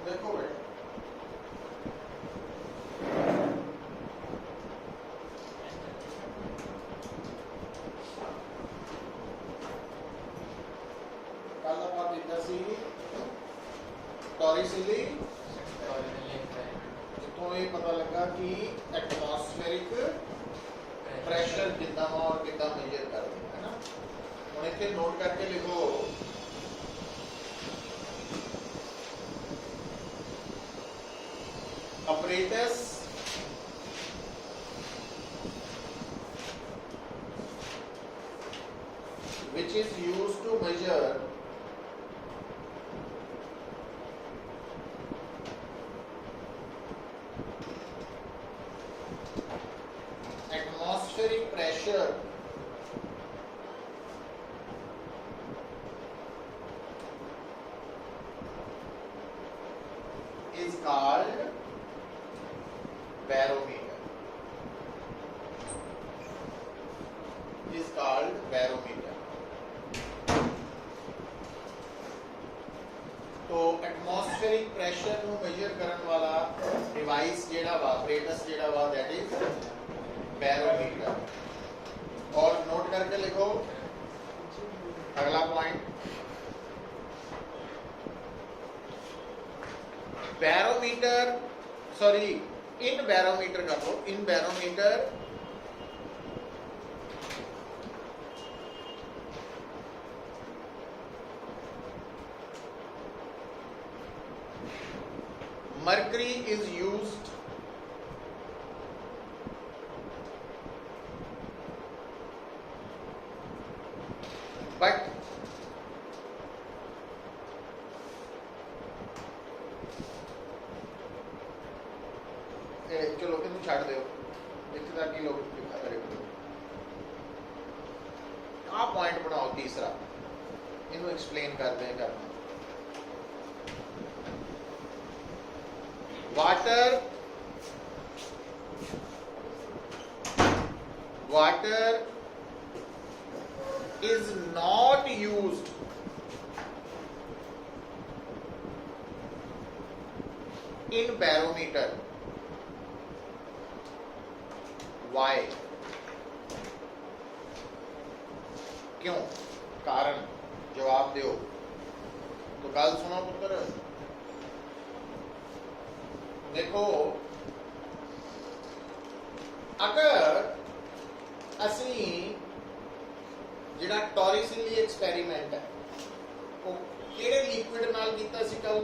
देखो बेटा कल आप देखा सी टॉरिसिली जितों ये पता लगा कि एटमॉस्फेरिक प्रेशर कितना वा और कितना मेजर करते है ना। हम इतने नोट करके लिखो apparatus which is used to measure atmospheric pressure is called barometer. Is called barometer. तो एटमॉस्फेरिक प्रेशर ਨੂੰ मेजर ਕਰਨ ਵਾਲਾ डिवाइस ਜਿਹੜਾ ਵਾ apparatus ਜਿਹੜਾ ਵਾ that is barometer. और नोट करके लिखो अगला पॉइंट बैरोमीटर सॉरी इन बैरोमीटर कर लो इन barometer mercury is used but चलो इन छड़ दो इतने तक ही लोग लिखा करे आ पॉइंट बनाओ तीसरा इनू एक्सप्लेन करते हैं करना water is not used in barometer. Why? क्यों? कारण जवाब दो। तो गल सुनो पुत्र देखो अगर असी जिहड़ा टॉरिसिली एक्सपेरीमेंट है वो किहड़े लिक्विड नाल कीता सी कल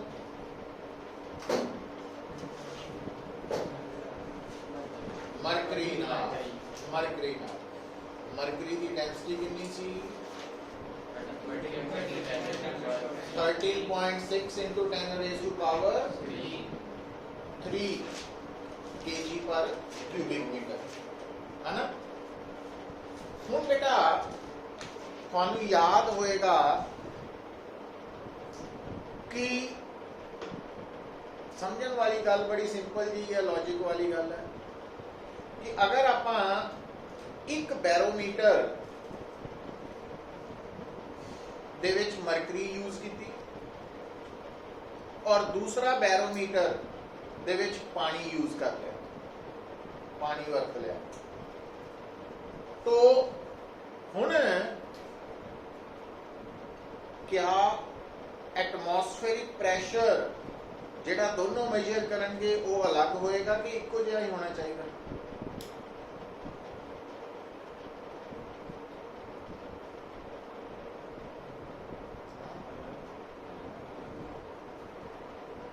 मरकरी नाल मरकरी की डेंसिटी कितनी सी 13.6 into 10 raised to power 3 kg पर क्यूबिक मीटर है ना। हुण बेटा तुहानू याद होएगा कि समझण वाली गल बड़ी सिंपल जी है लॉजिक वाली गल है कि अगर आपां एक बैरोमीटर दे विच मरकरी यूज की और दूसरा बैरोमीटर दे विच पानी यूज कर लिया पानी वरत लिया तो हुण क्या एटमॉस्फेरिक प्रेशर जिहड़ा दोनों मेजर करनगे वो अलग होएगा कि इक्को जिहा ही होना चाहिए।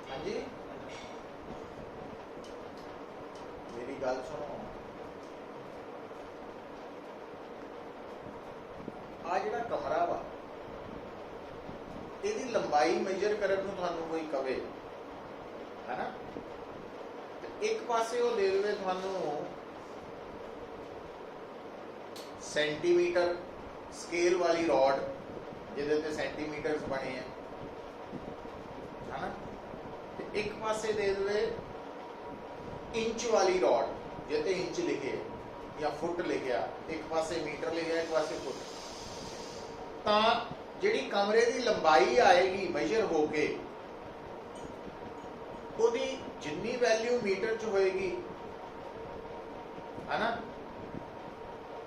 हाँ जी मेरी गल सुनो आ जिहड़ा कमरा वा ਇਹਦੀ लंबाई मेजर करन ਨੂੰ ਤੁਹਾਨੂੰ ਕੋਈ ਕਵੇ है ना एक पासे वो दे देवे ਤੁਹਾਨੂੰ सेंटीमीटर स्केल वाली रॉड ਜਿਹਦੇ ਤੇ सेंटीमीटर्स बने हैं है ना एक पासे दे देवे इंच वाली रॉड ਜਿਹਦੇ इंच लिखे या फुट लिखा एक पासे मीटर लिखा एक पासे फुट ਤਾਂ ਜਿਹੜੀ कमरे की लंबाई आएगी मेजर होके जिन्नी वैल्यू मीटर च होएगी है ना,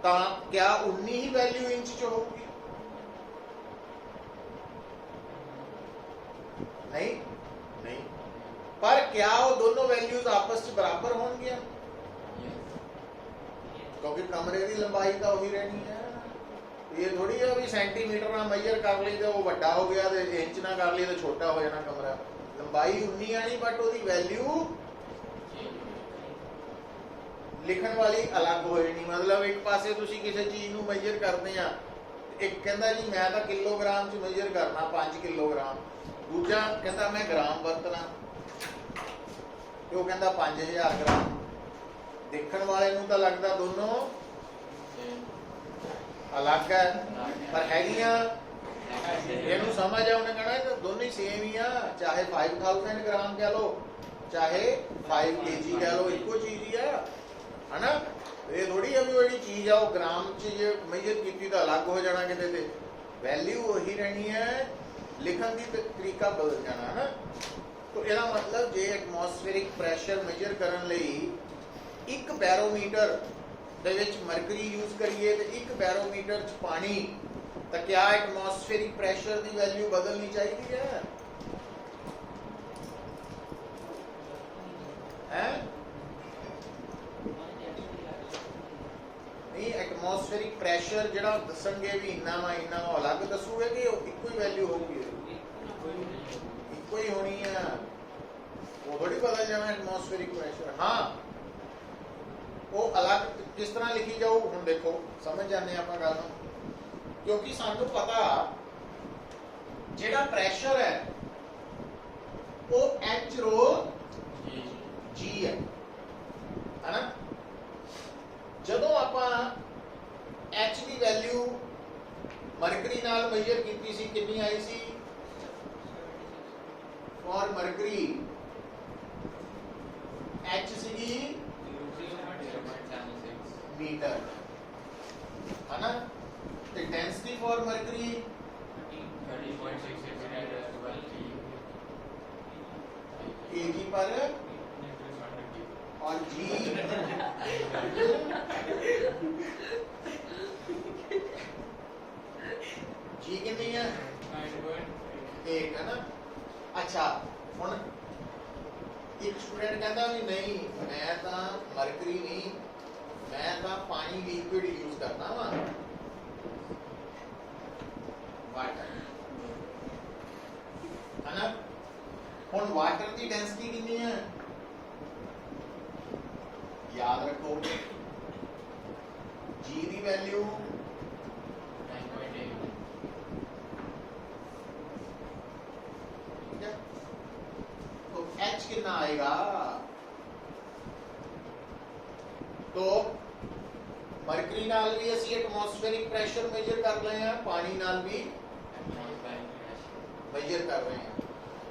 तो क्या उन्नी ही वैल्यू इंच च होगी? नहीं नहीं। पर क्या वो दोनों वैल्यूज आपस में बराबर होंगे? क्योंकि कमरे की लंबाई तो वही रहनी है। ये थोड़ी है भी सेंटीमीटर ना मेजर कर ली तो वो बड़ा हो गया, तो इंच ना कर ली तो छोटा हो जाना कमरा। लंबाई उन्नी आनी बट वो वैल्यू लिखण वाली अलग हो जानी। मतलब एक पासे तुसी किसी चीज नूं मेजर करते हैं, एक कहता जी मैं तो किलोग्राम च मेजर करना 5 किलोग्राम, दूजा कहता मैं ग्राम वरतना, तो कहता 5000 ग्राम। देखण वाले नूं तो लगता दोनों अलग है, पर हैगियां ਇਹਨੂੰ समझ आ उन्हें कहना है दोनों ही सेम ही आ, चाहे 5000 ग्राम कह लो चाहे 5 kg कह लो, इको चीज ही है ना। ये थोड़ी अभी बड़ी चीज है वो ग्राम च जे मेजर की तो अलग हो जाना, किते ते वैल्यू वही रहनी है, लिखन की तरीका बदल जाना है ना। तो इसका मतलब जे एटमॉस्फेरिक प्रैशर मेजर करने लई एक बैरोमीटर दे विच मरकरी यूज करिए तो एक बैरोमीटर च पानी, तो क्या एटमॉस्फेरिक प्रैशर की वैल्यू बदलनी चाहिए है? नहीं, एटमॉस्फेरिक प्रैशर जिहड़ा दसणगे भी इन्ना वा अलग दसूगे कि इको ही वैल्यू होगी? इको ही होनी है, वो थोड़ी बदल जाना एटमॉस्फेरिक प्रैशर। हाँ वो अलग किस तरह लिखी जाऊ हुण देखो समझ जाने आपां गल नूं, क्योंकि सानू पता जिहड़ा प्रैशर है वो एच रो जी है ना। जदों आपां एच की वैल्यू मरकरी नाल मेजर कीती सी, कितनी आई सी फॉर मरकरी? एच सीगी मीटर है ना। तो डेंसिटी फॉर मरकरी 30.66 kg पर, और जी जी कितनी है? 8 है ना। अच्छा हुण एक स्टूडेंट कहता भी नहीं मैं तो मरकरी नहीं, मैं तो पानी लिक्विड यूज करना वा, वाटर है ना। हुण वाटर की डेंसिटी कितनी है? याद रखो जी की वैल्यू 9.8, ठीक है। तो एच कितना आएगा? तो मरकरी नाल भी असी एटमॉस्फेरिक प्रैशर मेजर कर रहे हैं, पानी नाल भी मेजर कर रहे हैं।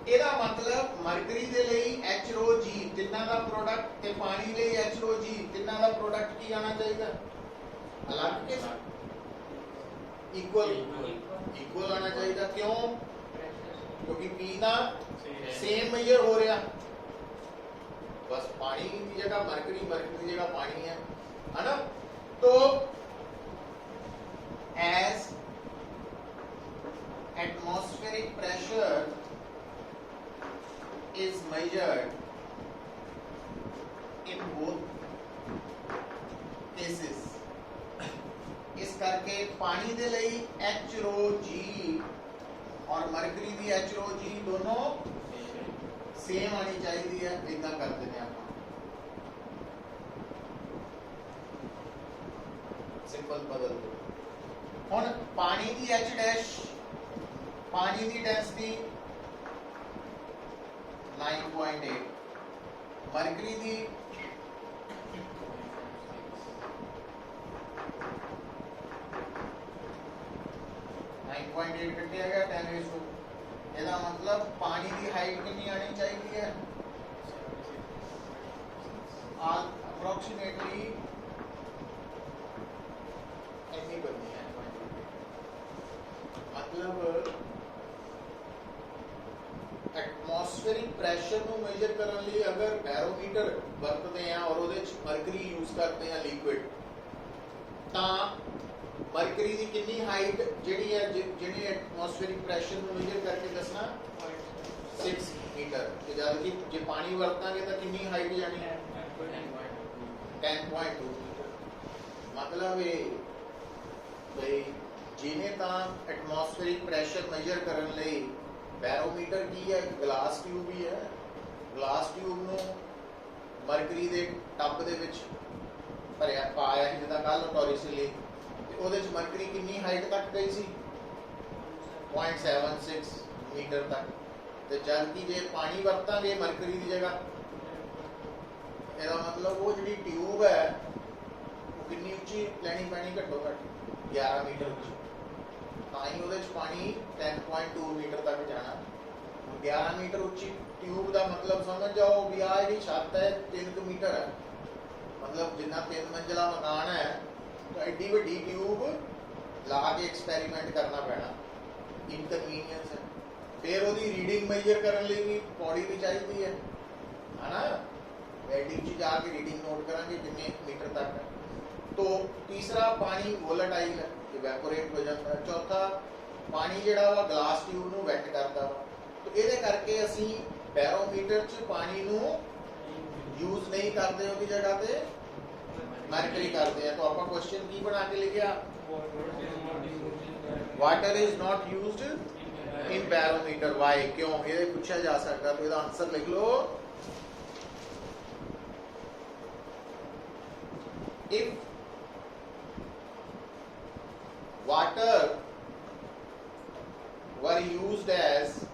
ਇਹਦਾ मतलब मरकरी ਦੇ ਲਈ एच रो जी ਤਿੰਨਾਂ ਦਾ ਪ੍ਰੋਡਕਟ ਤੇ ਪਾਣੀ ਲਈ एच रो जी ਤਿੰਨਾਂ ਦਾ ਪ੍ਰੋਡਕਟ ਕੀ ਆਣਾ ਚਾਹੀਦਾ? अलग के इक्वल इक्वल आना चाहिए। क्यों? क्योंकि पी ना सेम मेजर हो रहा, बस पानी की जगह मरकरी, मरकरी की जगह पानी है ना। तो as atmospheric pressure is measured in both cases, इस करके पानी दे लई एच रो जी और मरकरी दी एच रो जी दोनों सेम आनी चाहिए है। इतना कर देते हैं आप, सिंपल बदल दो। हुण पानी दी एच डैश, पानी दी डेंसिटी 9.8, मरकरी दी 9.8 कटिया गया 10:2। ਇਹਦਾ मतलब पानी की हाइट कितनी आनी चाहिए है? अप्रोक्सीमेटली इतनी बननी है। मतलब ਐਟਮੋਸਫੇਰਿਕ ਪ੍ਰੈਸ਼ਰ ਨੂੰ ਮੇਜਰ ਕਰਨ ਲਈ ਅਗਰ ਬੈਰੋਮੀਟਰ ਵਰਤਦੇ ਆ ਔਰ ਉਹਦੇ ਚ ਮਰਕਰੀ ਯੂਜ਼ ਕਰਦੇ ਆ ਲਿਕੁਇਡ, ਤਾਂ ਮਰਕਰੀ ਦੀ ਕਿੰਨੀ ਹਾਈਟ ਜਿਹੜੀ ਹੈ ਜਿਹਨੇ ਐਟਮੋਸਫੇਰਿਕ ਪ੍ਰੈਸ਼ਰ ਨੂੰ ਮੇਜਰ ਕਰਕੇ ਦੱਸਣਾ 6 ਮੀਟਰ, ਤੇ ਜਦ ਕਿ ਜੇ ਪਾਣੀ ਵਰਤਾਂਗੇ ਤਾਂ ਕਿੰਨੀ ਹਾਈਟ ਜਾਣੀ ਹੈ 10.2 ਮੀਟਰ। ਮਤਲਬ ਇਹ ਬਈ ਜਿਹਨੇ ਤਾਂ ਐਟਮੋਸਫੇਰਿਕ ਪ੍ਰੈਸ਼ਰ ਮੇਜਰ ਕਰਨ ਲਈ ਬੈਰੋਮੀਟਰ ਕੀ ਹੈ, ਗਲਾਸ ਟਿਊਬ ਹੀ ਹੈ। ਗਲਾਸ ਟਿਊਬ ਨੂੰ ਮਰਕਰੀ ਦੇ ਟੱਬ ਦੇ ਵਿੱਚ ਭਰਿਆ ਪਾਇਆ ਸੀ ਜਿੱਦਾਂ ਕੱਲ ਟੋਰੀਸਿਲੀ, ਤੇ ਉਹਦੇ ਚ ਮਰਕਰੀ ਕਿੰਨੀ ਹਾਈਟ ਤੱਕ ਗਈ ਸੀ 0.76 ਮੀਟਰ ਤੱਕ। ਤੇ ਜਦ ਕਿ ਜੇ ਪਾਣੀ ਵਰਤਾਂਗੇ ਮਰਕਰੀ ਦੀ ਜਗ੍ਹਾ, ਇਹਦਾ ਮਤਲਬ ਉਹ ਜਿਹੜੀ ਟਿਊਬ ਹੈ ਉਹ ਕਿੰਨੀ ਉੱਚੀ ਲੈਣੀ ਪੈਣੀ, ਘੱਟੋ ਘੱਟ 11 ਮੀਟਰ ਉੱਚੀ, ਤਾਂ ਹੀ ਉਹਦੇ ਚ ਪਾਣੀ 10.2 ਮੀਟਰ ਤੱਕ ਜਾਣਾ। 11 ਮੀਟਰ ਉੱਚੀ ਟਿਊਬ ਦਾ ਮਤਲਬ ਸਮਝ ਜਾਓ ਵੀ ਆਹ ਜਿਹੜੀ ਛੱਤ ਹੈ 3 ਮੀਟਰ ਹੈ, ਮਤਲਬ ਜਿੰਨਾ 3 ਮੰਜ਼ਿਲਾ ਮਕਾਨ ਹੈ ਤਾਂ ਐਡੀ ਵੱਡੀ ਟਿਊਬ ਲਾ ਕੇ ਐਕਸਪੈਰੀਮੈਂਟ ਕਰਨਾ ਪੈਣਾ, ਇਨਕਨਵੀਨੀਅੰਸ ਹੈ। ਫਿਰ ਉਹਦੀ ਰੀਡਿੰਗ ਮੇਜਰ ਕਰਨ ਲਈ ਵੀ ਪੌੜੀ ਵੀ ਚਾਹੀਦੀ ਹੈ ਨਾ, ਵੈਡਿੰਗ 'ਚ ਜਾ ਕੇ ਰੀਡਿੰਗ ਨੋਟ ਕਰਾਂਗੇ ਕਿੰਨੇ ਮੀਟਰ ਤੱਕ ਹੈ। तो तीसरा पानी वोलेटाइल है, इवैपोरेट हो जाता है। चौथा पानी जिहड़ा वा ग्लास ट्यूब नूं वेट करता वा, तो इहदे करके असीं बैरोमीटर च पानी नूं यूज नहीं करते, उसकी जगह ते मरकरी करते हैं। तो आपां क्वेश्चन की बना के लिखिया, water is not used in barometer, why, क्यों, ये पूछा जा सकता। तो इसका आंसर लिख लो, if water were used as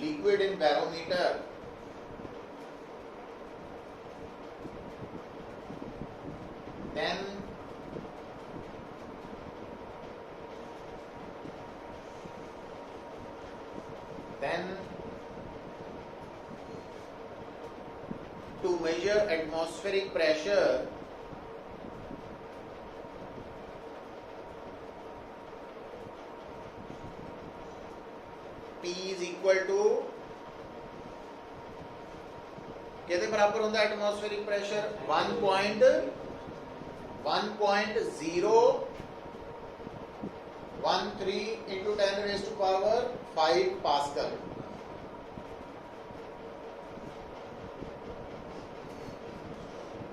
liquid in barometer, then to measure atmospheric pressure, P is equal to कितने बराबर होता है atmospheric pressure 1.013 into 10 raised to power 5 Pascal.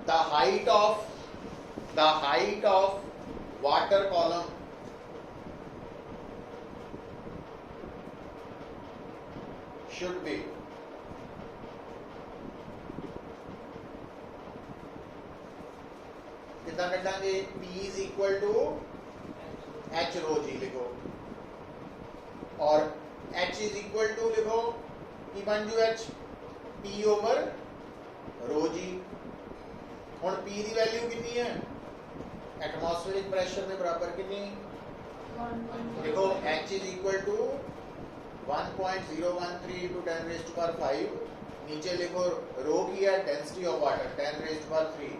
The height of water column should be कितना कटांगे, P is equal to H rho G लिखो, और H is equal to लिखो P बन जू H P over rho G। हुण P की value कितनी है, एटमॉस्फेरिक प्रेशर के बराबर कितनी देखो, H is equal to 1.013 into 10 raised to power 5, नीचे लिखो रो की है density of water 10 raised to power 3,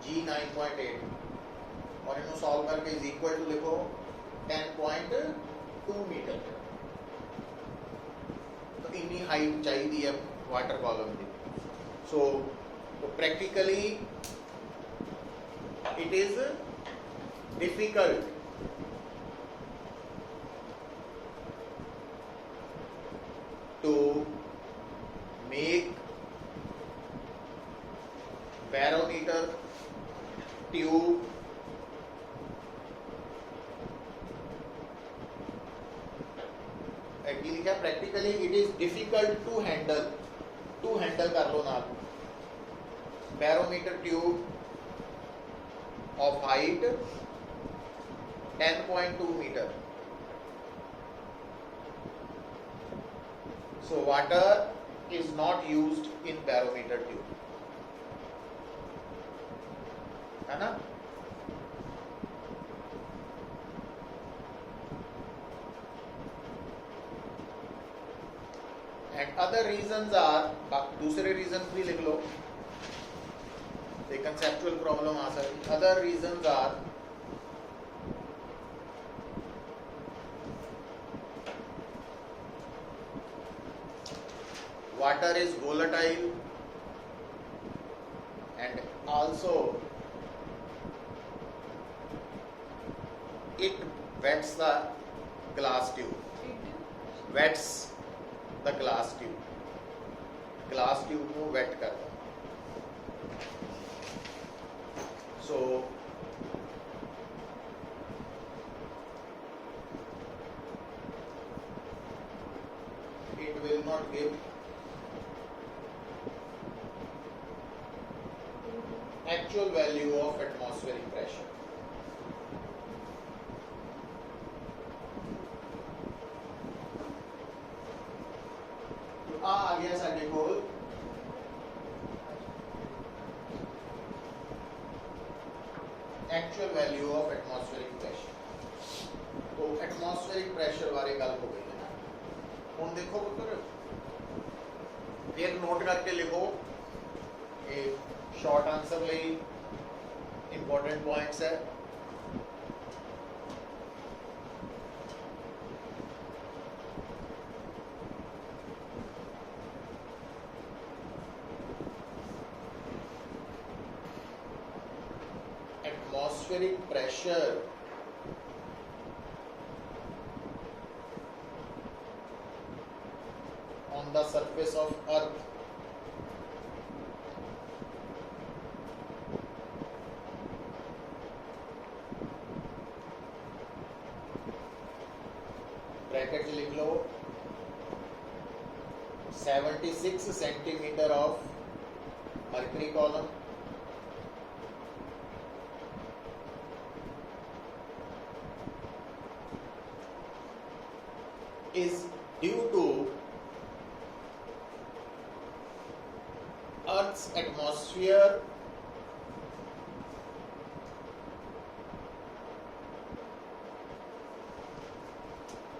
G 9.8, और इन्हों सॉल्व करके इज इक्वल टू लिखो 10.2 मीटर। तो इतनी हाइट चाहिए है वाटर कॉलम की। So practically it is difficult to make barometer tube लिखा, practically it is difficult to handle कर लो ना, barometer tube of height 10.2 meter. So water is not used in barometer tube, है ना। And other reasons are, दूसरे reasons भी लिख लो, एक conceptual problem आ सकती। Other reasons are water is volatile and also it wets the glass tube, wets the glass tube को wet करता. So it will not give actual value of atmospheric pressure. तो आ गया साडे कोल actual value of atmospheric pressure. तो atmospheric pressure बारे गल हो गई है ना. हुण देखो पुत्र फिर नोट करके लिखो ये शॉर्ट आंसर ਲਈ इंपॉर्टेंट पॉइंट्स है. Atmospheric pressure on the surface of earth bracket लिख लो 76 centimetre of mercury column is due to Earth's atmosphere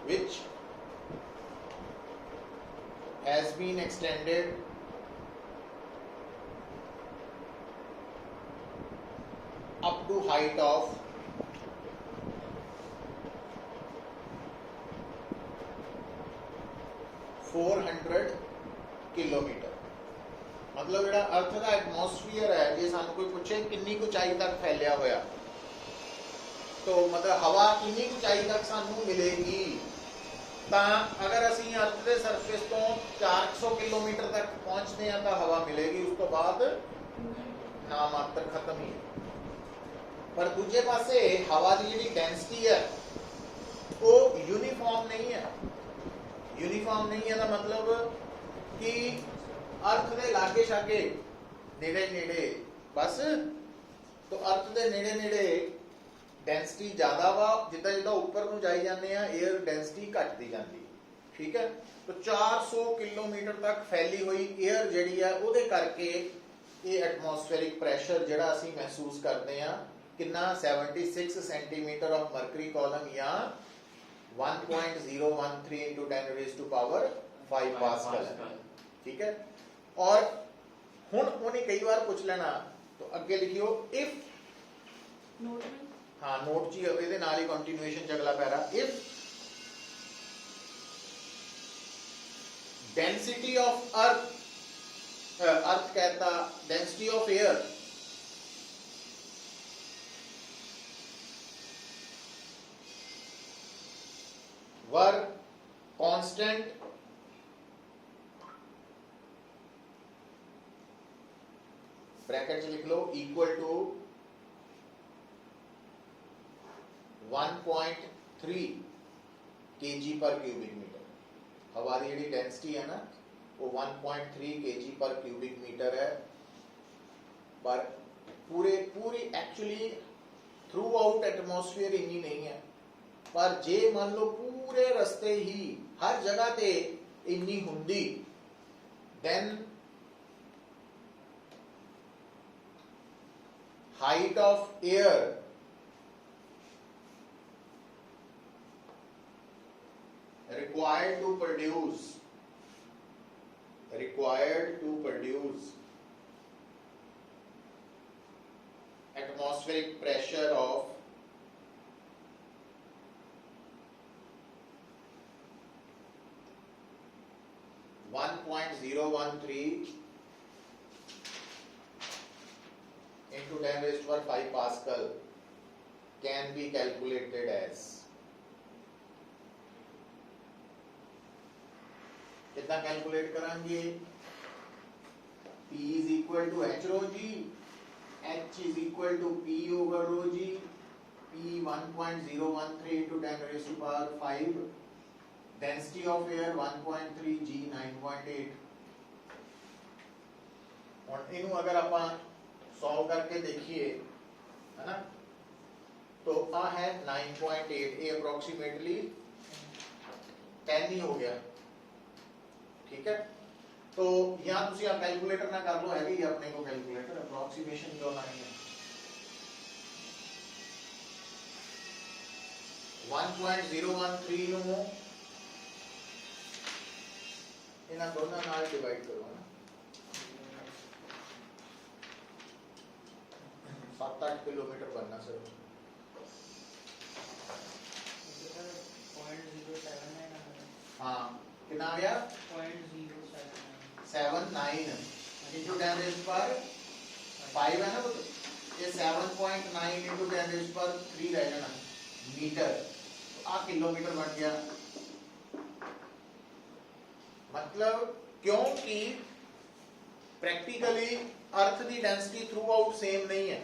which has been extended up to height of 400 kilometre. मतलब ਜਿਹੜਾ अर्थ ਦਾ atmosphere है ਜੇ ਸਾਨੂੰ ਕੋਈ ਪੁੱਛੇ ਕਿੰਨੀ ਉਚਾਈ ਤੱਕ ਫੈਲਿਆ ਹੋਇਆ तो मतलब हवा किन्नी उचाई तक सानू मिलेगी ਤਾਂ अगर ਅਸੀਂ अर्थ ਦੇ ਸਰਫੇਸ ਤੋਂ 400 किलोमीटर तक पहुंचते हैं तो हवा मिलेगी उस तो बाद ना मात्र खत्म ही. पर दूजे पासे हवा की ਜਿਹੜੀ डेंसिटी है वो यूनिफॉर्म नहीं है. यूनिफॉर्म नहीं है का मतलब कि अर्थ के लागे शागे नेड़े नेड़े बस तो अर्थ के नेड़े नेड़े डेंसिटी ज़्यादा वा जिदा जिदा उपर को जाई जाने एयर डेंसिटी घटती जाती. ठीक है. तो 400 किलोमीटर तक फैली हुई एयर जिहड़ी है उहदे करके ये एटमॉस्फेरिक प्रेशर जिहड़ा असीं महसूस करते हैं कितना 76 सेंटीमीटर ऑफ मरकरी कॉलम या 1.013 into 10 raised to power 5 pascal. ठीक है. और हुण उन्हें कई बार पूछ लेना तो अगे लिखियो इफ नोट में हाँ नोट जी ਇਹਦੇ ਨਾਲ ਹੀ ਕੰਟੀਨਿਊਏਸ਼ਨ ਚ ਅਗਲਾ ਪੈਰਾ इफ डेंसिटी ऑफ अर्थ कहता density of air were constant bracket लिख लो इक्वल टू 1.3 kg पर क्यूबिक मीटर. हमारी जी डेंसिटी है ना वो 1.3 kg पर क्यूबिक मीटर है. पर पूरी एक्चुअली थ्रू आउट एटमॉस्फेयर इन्नी नहीं है. पर जे मान लो पूरे रस्ते ही हर जगह ते इन्नी हुंदी then height of air required to produce atmospheric pressure of 1 1.013 into 10 raised to power 5 Pascal can be calculated as, कितना कैलकुलेट कराएंगे? P is equal to H rho G, H is equal to P over rho G, P 1.013 into 10 raised to power 5, density of air 1.3 G 9.8। और इनू अगर आप solve करके देखिए, है ना, तो आ है 9.8, ये अप्रोक्सीमेटली 10 ही हो गया, ठीक है। तो यहाँ तुसी आप कैलकुलेटर ना कर लो, है कि अपने को कैलकुलेटर अप्रोक्सीमेशन क्यों नहीं है। 1.013 नु इन्हां दोनों नाल डिवाइड करो ना, 7-8 किलोमीटर बनना सर। 0.079 हाँ कितना आ गया? 0.079 into 10 raised पर 5 है ना, तो ये 7.9 into 10 raised पर 3 रह जाना मीटर, तो आ किलोमीटर बन गया। मतलब क्योंकि प्रैक्टिकली अर्थ की डेंसिटी थ्रू आउट सेम नहीं है,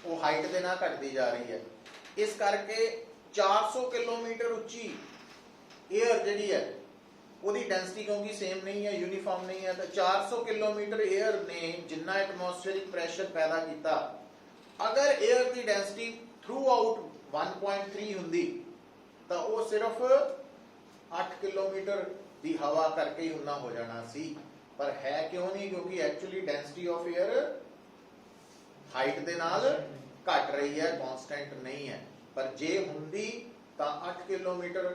वो हाइट के ना घटती जा रही है, इस करके 400 किलोमीटर उच्ची एयर जी है ਉਹਦੀ ਡੈਂਸਿਟੀ ਕਿਉਂਕਿ ਸੇਮ ਨਹੀਂ ਹੈ, ਯੂਨੀਫਾਰਮ ਨਹੀਂ ਹੈ, ਤਾਂ 400 ਕਿਲੋਮੀਟਰ 에ਅਰ ਨੇ ਜਿੰਨਾ ਐਟਮੋਸਫੇਰਿਕ ਪ੍ਰੈਸ਼ਰ ਪੈਦਾ ਕੀਤਾ, ਅਗਰ 에ਅਰ ਦੀ ਡੈਂਸਿਟੀ ਥਰੂ ਆਊਟ 1.3 ਹੁੰਦੀ ਤਾਂ ਉਹ ਸਿਰਫ 8 ਕਿਲੋਮੀਟਰ ਦੀ ਹਵਾ ਕਰਕੇ ਹੀ ਉਨਾ ਹੋ ਜਾਣਾ ਸੀ, ਪਰ ਹੈ ਕਿਉਂ ਨਹੀਂ? ਕਿਉਂਕਿ actually density of air height ਦੇ ਨਾਲ ਘਟ ਰਹੀ ਹੈ, ਕਾਂਸਟੈਂਟ ਨਹੀਂ ਹੈ। ਪਰ ਜੇ ਹੁੰਦੀ ਤਾਂ 8 ਕਿਲੋਮੀਟਰ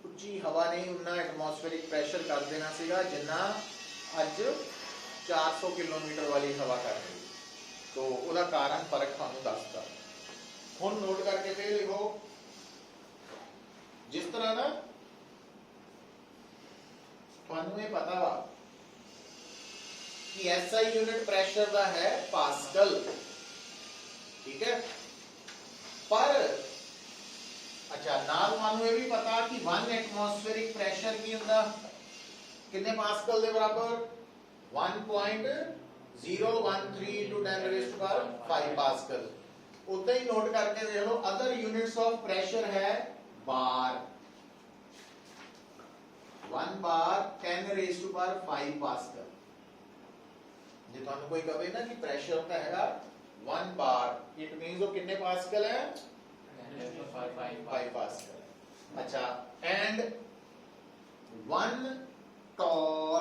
ਉੱਚੀ ਹਵਾ ਨੇ ਉਨਾ ਐਟਮੋਸਫੇਰਿਕ ਪ੍ਰੈਸ਼ਰ ਕਰ ਦੇਣਾ ਸੀਗਾ ਜਿੰਨਾ ਅੱਜ 400 ਕਿਲੋਮੀਟਰ ਵਾਲੀ ਹਵਾ ਕਰ ਰਹੀ। तो ਉਹਦਾ ਕਾਰਨ ਫਰਕ ਤੁਹਾਨੂੰ ਦੱਸਦਾ। ਹੁਣ ਨੋਟ ਕਰਕੇ ਫੇਰ ਲਿਖੋ, ਜਿਸ ਤਰ੍ਹਾਂ ਨਾ ਤੁਹਾਨੂੰ ਇਹ ਪਤਾ ਵਾ कि SI यूनिट प्रेशर का है पास्कल, ठीक है, पर अच्छा नाल मानू ये भी पता कि 1 एटमॉस्फेरिक प्रेशर की हुंदा कितने पास्कल दे बराबर 1.013 into 10 raised to power 5 pascal. उतना ही नोट करके देख लो, अदर यूनिट्स ऑफ प्रेशर है बार, 1 बार 10 raised to power 5 पास्कल। जे ਤੁਹਾਨੂੰ ਕੋਈ ਕਹੇ ਨਾ ਕਿ ਪ੍ਰੈਸ਼ਰ ਦਾ ਹੈਗਾ 1 ਬਾਰ, ਇਟ ਮੀਨਸ ਉਹ ਕਿੰਨੇ ਪਾਸਕਲ ਹੈ 5 ਪਾਸਕਲ। अच्छा एंड 1 टॉर,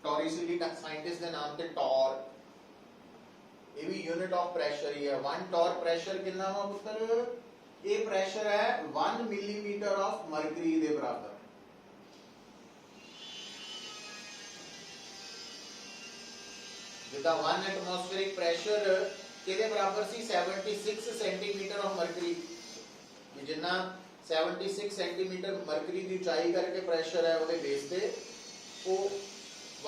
टॉरिसिटी साइंटिस्ट ਦੇ ਨਾਮ ਤੇ टॉर, ਇਹ ਵੀ यूनिट ऑफ प्रेशर ही है। 1 टॉर प्रेशर कितना ਵਾ ਪੁੱਤਰ? ਇਹ ਪ੍ਰੈਸ਼ਰ ਹੈ 1 मिलीमीटर ऑफ मरकरी ਦੇ ਬਰਾबर। जिदा 1 एटमॉस्फेरिक प्रेशर किहदे बराबर सी 76 centimetre of mercury, Jinnah 76 centimetre mercury की ऊंचाई करके प्रेशर है ਉਹਦੇ बेस ਤੇ ਉਹ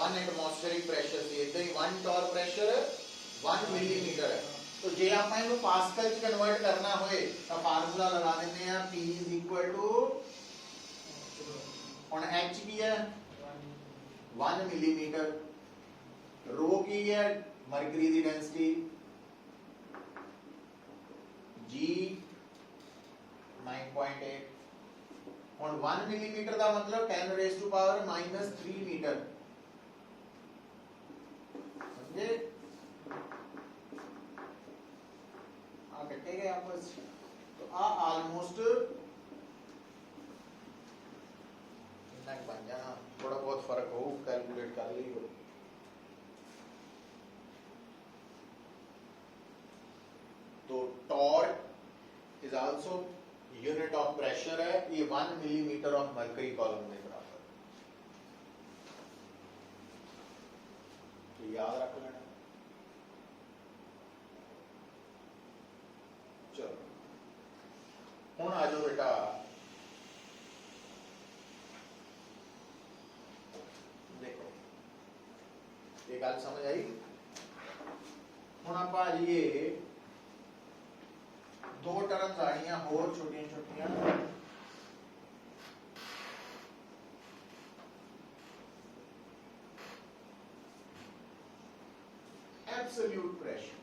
1 एटमॉस्फेरिक प्रेशर ਸੀ। इदां ही 1 टॉर प्रेशर 1 मिलीमीटर है। तो जे ਆਪਾਂ ਇਹਨੂੰ ਪਾਸਕਲ ਚ ਕਨਵਰਟ ਕਰਨਾ ਹੋਏ ਤਾਂ ਫਾਰਮੂਲਾ ਲਗਾ ਦਿੰਦੇ ਆ P ਹੁਣ H ਕੀ ਹੈ 1 मिलीमीटर, रो की है मरकरी दी डेंसिटी G 9.8। हुन 1 मिलीमीटर का मतलब 10 रेज़ टू पावर -3 मीटर, समझे? आ कटे गए आपस, तो आ ऑलमोस्ट इतना बन जाना, थोड़ा बहुत फर्क हो कैलकुलेट कर ली हो। तो torque is also unit of pressure है, ये 1 मिलीमीटर ऑफ मरकरी कॉलम के बराबर, तो याद रख लेना। चलो हुण आ जाओ बेटा ये गल समझ आई। हुण आपां आ जाइए दो टर्म्स आनियां होर छोटियां छोटियां। Absolute pressure,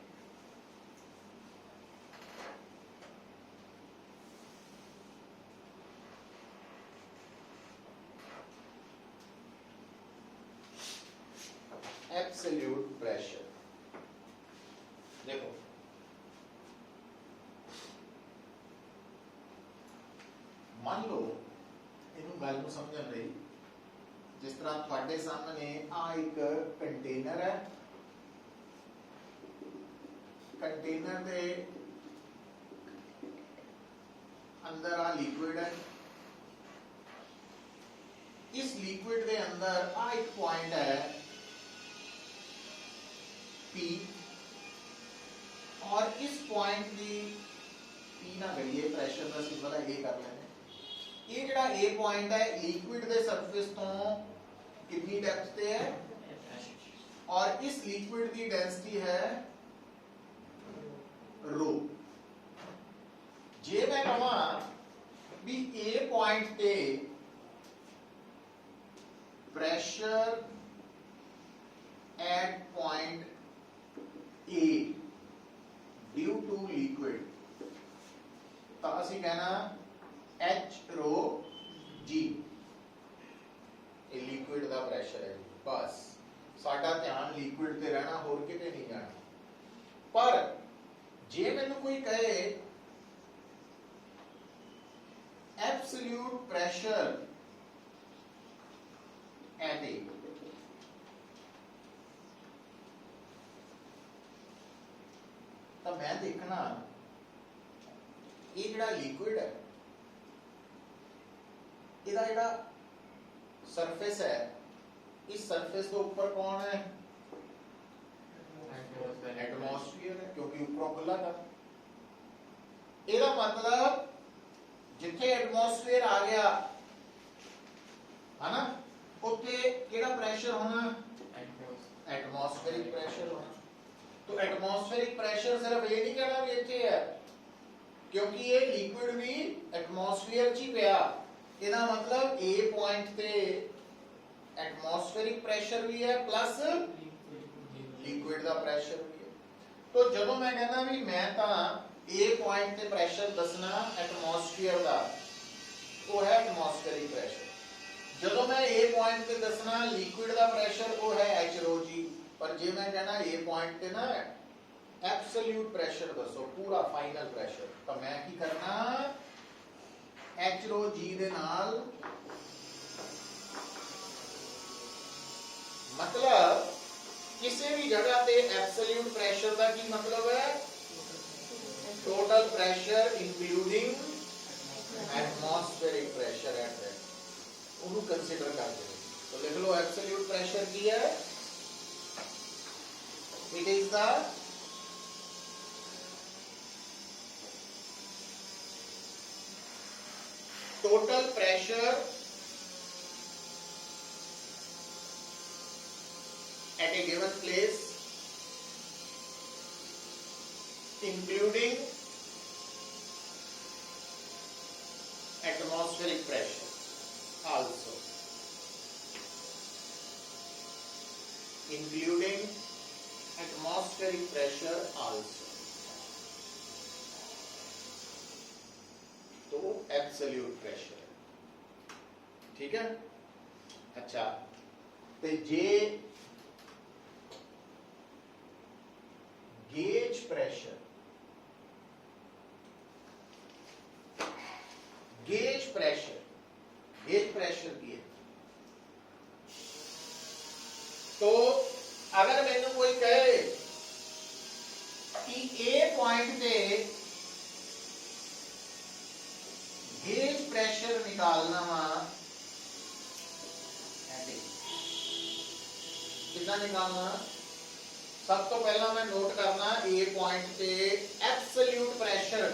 absolute pressure. देखो मान लो इनू गल नूं समझण लई जिस तरह तुहाडे सामने आ एक कंटेनर है, कंटेनर दे अंदर आ लिक्विड है, इस लिक्विड के अंदर आ एक पॉइंट है P, और इस पॉइंट की P ना करिए प्रेशर का सिंबल है ए कर लेने। ये जिहड़ा ए पॉइंट है लिक्विड के सरफेस तो कितनी डेप्थ पे है, और इस लिक्विड की डेंसिटी है रो। जे मैं कहा भी ए पॉइंट पे pressure at point A due to liquid, तो असी कहना एच रो जी, ये लिक्विड का प्रेशर है। बस साडा ध्यान लिक्विड ते रहना, होर किते नहीं जाना। पर जे मैनू कोई कहे एब्सोल्यूट प्रेशर एट ए, तो मैं देखना ये जिहड़ा लिक्विड है इहदा जिहड़ा सरफेस है, इस सरफेस के ऊपर कौन है, एटमॉस्फेयर है, क्योंकि ऊपरों खुला था। ਇਹਦਾ मतलब जिथे एटमॉस्फेयर आ गया है ना, उत्थे केड़ा प्रेशर होना, एटमॉस्फेरिक प्रेशर होना। तो एटमॉस्फेरिक प्रेशर सिर्फ ये नहीं कहना भी इत्थे है, क्योंकि ये लिक्विड भी एटमॉस्फेयर च ही पिया। ਇਹਦਾ मतलब ए पॉइंट ते एटमॉस्फेरिक प्रेशर भी है प्लस लिक्विड का प्रेशर भी है। तो जदों मैं कहना भी मैं तो ए पॉइंट ते प्रेशर दसना एटमॉस्फेयर का, वो है एटमॉस्फेरिक प्रेशर। जदों मैं ए पॉइंट ते दसना लिक्विड का प्रेशर, वो है एच रो जी। पर जे मैं कहना ए पॉइंट ते ना एब्सोल्यूट प्रेशर दसो, पूरा फाइनल प्रेशर, तो मैं की करना एच रो जी दे नाल, मतलब किसी भी जगह पे एब्सोल्यूट प्रेशर का की मतलब है, total pressure including atmospheric pressure at that, उन्हें कंसीडर करते हैं। तो लिख लो एब्सोल्यूट प्रेशर की है, it is the total pressure at a given place including atmospheric pressure also, including atmospheric pressure also। तो एब्सोल्यूट प्रेशर है, ठीक है। अच्छा, तो जे gauge pressure, gauge pressure, gauge pressure की है। तो अगर मैंने कोई कहे कि ए पॉइंट पे गेज प्रेशर निकालना वा, कितना निकालना, सब तो पहला मैं नोट करना ए पॉइंट पे एब्सोल्यूट प्रेशर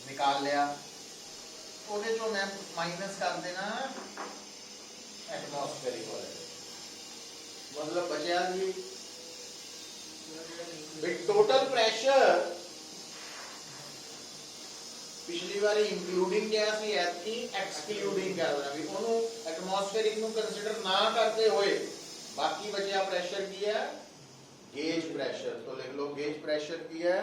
निकाल लिया, ਉਹਦੇ ਚੋਂ मैं माइनस कर देना एटमॉस्फेरिक वाले मतलब बचा जी टोटल प्रेशर पिछली बार इंक्लूडिंग क्या सी ऐतकी एक्सक्लूडिंग कर देना भी ਉਹਨੂੰ एटमॉस्फेरिक ਨੂੰ कंसीडर ना करते हुए बाकी बचा प्रेशर की है गेज प्रेशर तो लिख लो गेज प्रेशर की है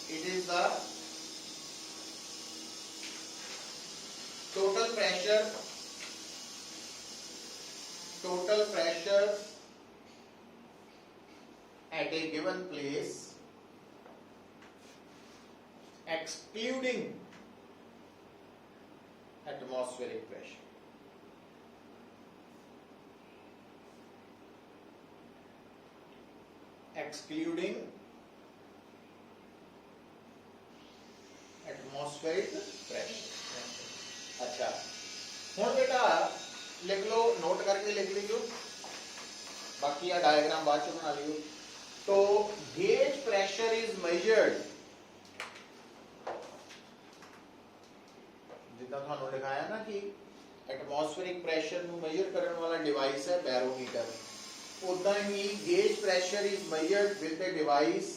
it is the total pressure at a given place excluding atmospheric pressure excluding atmospheric pressure अच्छा हुण बेटा लिख लो नोट करके लिख लीजिए बाकी या डायग्राम बाद में बना लियो तो गेज प्रेशर इज मेजर्ड जितना थानू दिखाया ना कि एटमॉस्फेरिक प्रेशर ਨੂੰ मेजर करने वाला डिवाइस है बैरोमीटर उदा ही gauge pressure is measured with the device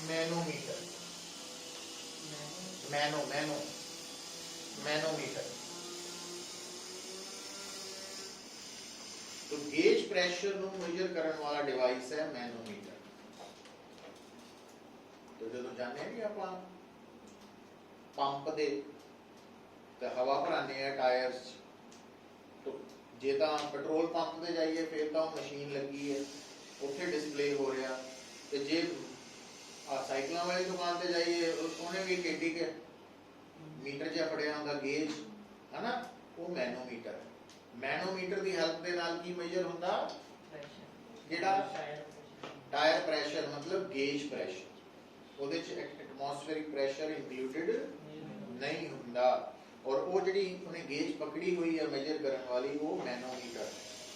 manometer manometer तो गेज प्रेशर ਨੂੰ मेजर करने वाला डिवाइस है मैनोमीटर तो जो जाने भी ਆਪਾਂ पंप दे ਤੇ हवा भराने हैं टायर्स तो जे ਤਾਂ पेट्रोल पंप ਤੇ जाइए फिर ਤਾਂ मशीन लगी है ਉੱਥੇ डिस्प्ले हो रहा ਤੇ जे साइकिलों वाली दुकान पे जाइए उन्हें भी केडी के मीटर जिहा फड़िया होंदा गेज है ना वो मैनोमीटर की हेल्प के नाल की मेजर होंदा जेड़ा टायर प्रेशर मतलब गेज प्रेशर ਉਹਦੇ ਚ एटमॉस्फेरिक प्रेशर इंक्लूडेड नहीं होंदा और वो ਜਿਹੜੀ ਉਹਨੇ गेज पकड़ी हुई है मेजर करने वाली वो मैनोमीटर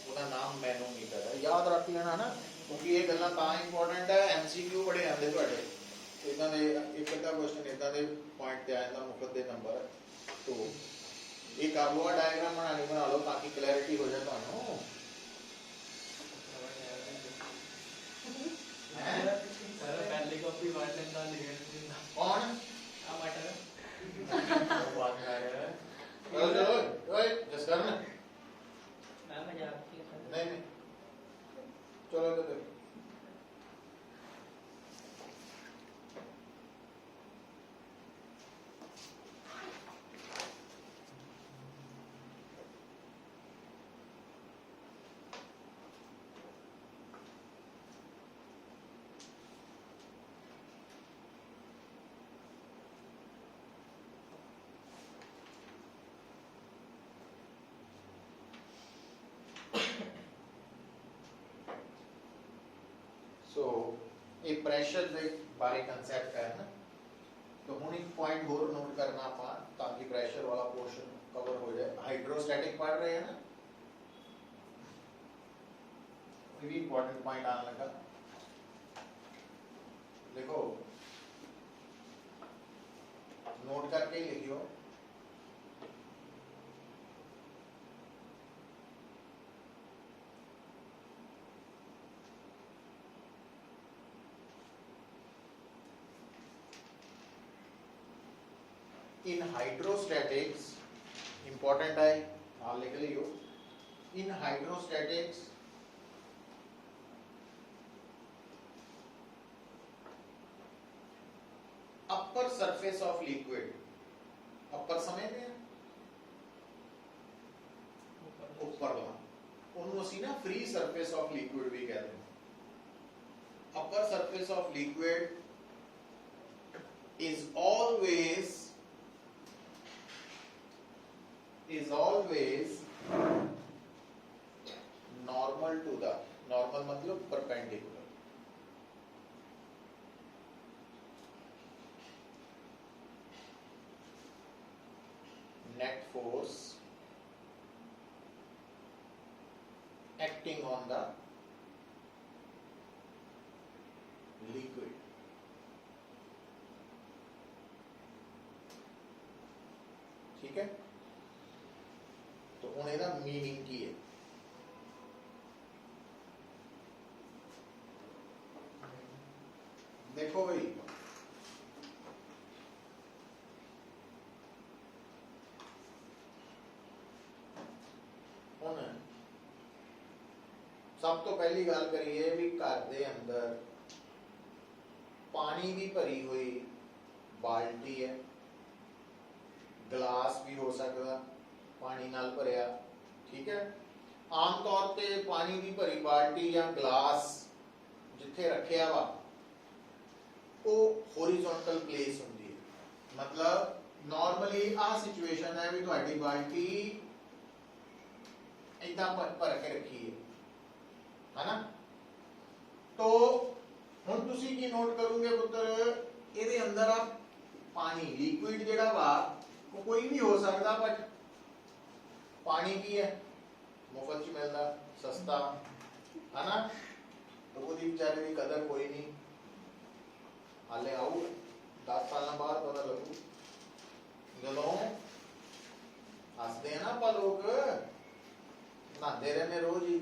ਉਹਦਾ नाम मैनोमीटर है याद रख लेना ना क्योंकि ये गल्लां तां इंपॉर्टेंट है एमसीक्यू बड़े आंदे ਤੁਹਾਡੇ इदां दे एक अद्धा क्वेश्चन इदां दे पॉइंट ते आ जांदा मुफ्त दे नंबर तो ये कर लो डायग्राम बना लो ताकि क्लैरिटी हो जाए ਤੁਹਾਨੂੰ सर पहली कॉपी वाट लेंदा लिखन कौन आ मटर बात कर रहा है ओए जस्ट कर ना मैं मजाक किया नहीं चलो तो सो ये प्रेशर के बारे कंसेप्ट है ना तो हुण एक पॉइंट होर नोट करना आपा ताकि प्रेशर वाला पोर्शन कवर हो जाए हाइड्रोस्टैटिक पढ़ रहे हैं ना ये भी इंपॉर्टेंट पॉइंट आने लगा देखो नोट करके ही लिखियो in hydrostatics important है आप लिख लियो in hydrostatics upper surface of liquid upper समझते हैं ऊपर वाला उन्होंने सी ना फ्री सरफेस ऑफ लिक्विड भी कहते हैं upper surface of liquid is always normal to the normal मतलब perpendicular net force acting on the liquid. ठीक है, तो हुण इहदा मीनिंग की है? देखो भाई, हुण सब तो पहली गल करिए भी घर दे अंदर पानी की भरी हुई बाल्टी है, गिलास भी हो सकता पानी नाल भरिया। ठीक है, आम तौर पे पानी की भरी बाल्टी या गिलास जिथे रखिया वा वो होरिजोनटल प्लेस होंदी है, मतलब नॉर्मली आ सिचुएशन है भी तुहाडी बाल्टी इदा भर के रखी है ना। तो हुण तुसी की नोट करोगे पुत्र, ਇਹਦੇ अंदर आ पानी लिक्विड जिहड़ा वा वो कोई भी हो सकता, बट पानी की है मुफ्त च मिलता सस्ता है ना, तो वो बेचारे की कदर कोई नहीं। हाले आऊ 10 साल बाद पता लगू, जदों हसते हैं ना आप लोग, नहाते रहने रोज ही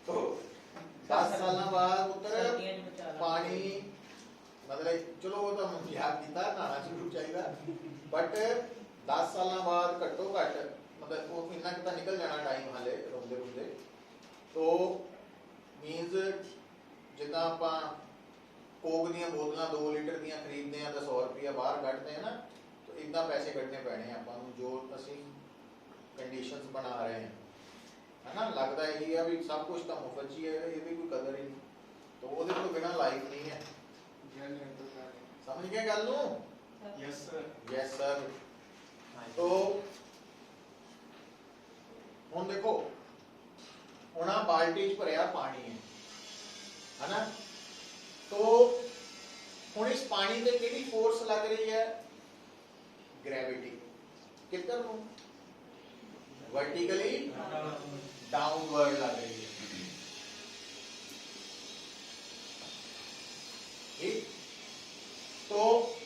तो 10 साल बाद पुत्र पानी, मतलब चलो वो तो मजाक किया, नहाना जरूर चाहिए, बट 10 साल बाद घट्टो घट मतलब वो इन्ना कि निकल जाना टाइम हाले रोंदे रोंदे। तो मीनस जिदा आप कोक दी बोतल 2 लीटर दी खरीदते हैं तो 100 रुपया बाहर कटते हैं ना, तो इदा पैसे कटने पैने आपां जो असीं कंडीशंस बना रहे हैं, है ना। लगता यही है भी सब कुछ तो मुफ्त ही है, ये कोई कदर ही नहीं, तो वो बिना लाइफ नहीं है। समझ गए गल नूं? Yes sir, yes sir. तो हुण देखो, हुण आ बाल्टी च भरिया पानी है ना, तो हुण इस पानी ते किहड़ी फोर्स लग रही है? ग्रेविटी। किधर नूं? वर्टिकली डाउनवर्ड लग रही है। ठीक, तो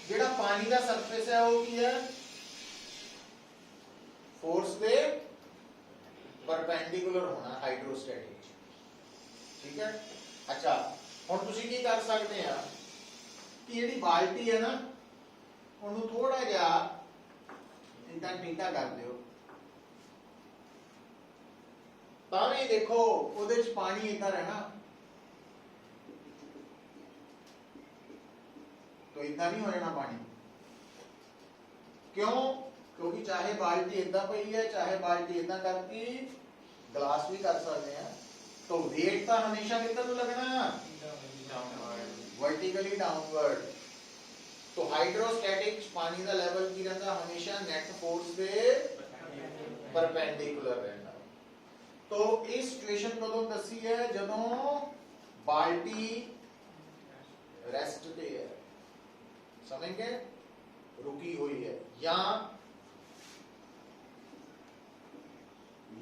जिहड़ा पानी का सरफेस है वो की है? फोर्स पे परपेंडिकुलर होना, हाइड्रोस्टैटिक। ठीक है, अच्छा हुण तुसीं की कर सकते हैं कि जिहड़ी बाल्टी है ना उन्होंने थोड़ा जिहा इदा टेढ़ा कर दिओ, तां भी देखो उहदे च पानी इधर है ना, तो इदा नहीं हो जाना पानी। क्यों? क्योंकि चाहे बाल्टी इदा पई है, चाहे बाल्टी इदा करके ग्लास भी कर सकते हैं, तो वेट तो हमेशा किधर लगना? Vertically downward. तो हाइड्रोस्टैटिक पानी का लेवल की रहता हमेशा नेट फोर्स पे परपेंडिकुलर रहता। तो इस सिचुएशन कदों दसी है? जदों बाल्टी रेस्ट पे है, समझ गए, रुकी हुई है, या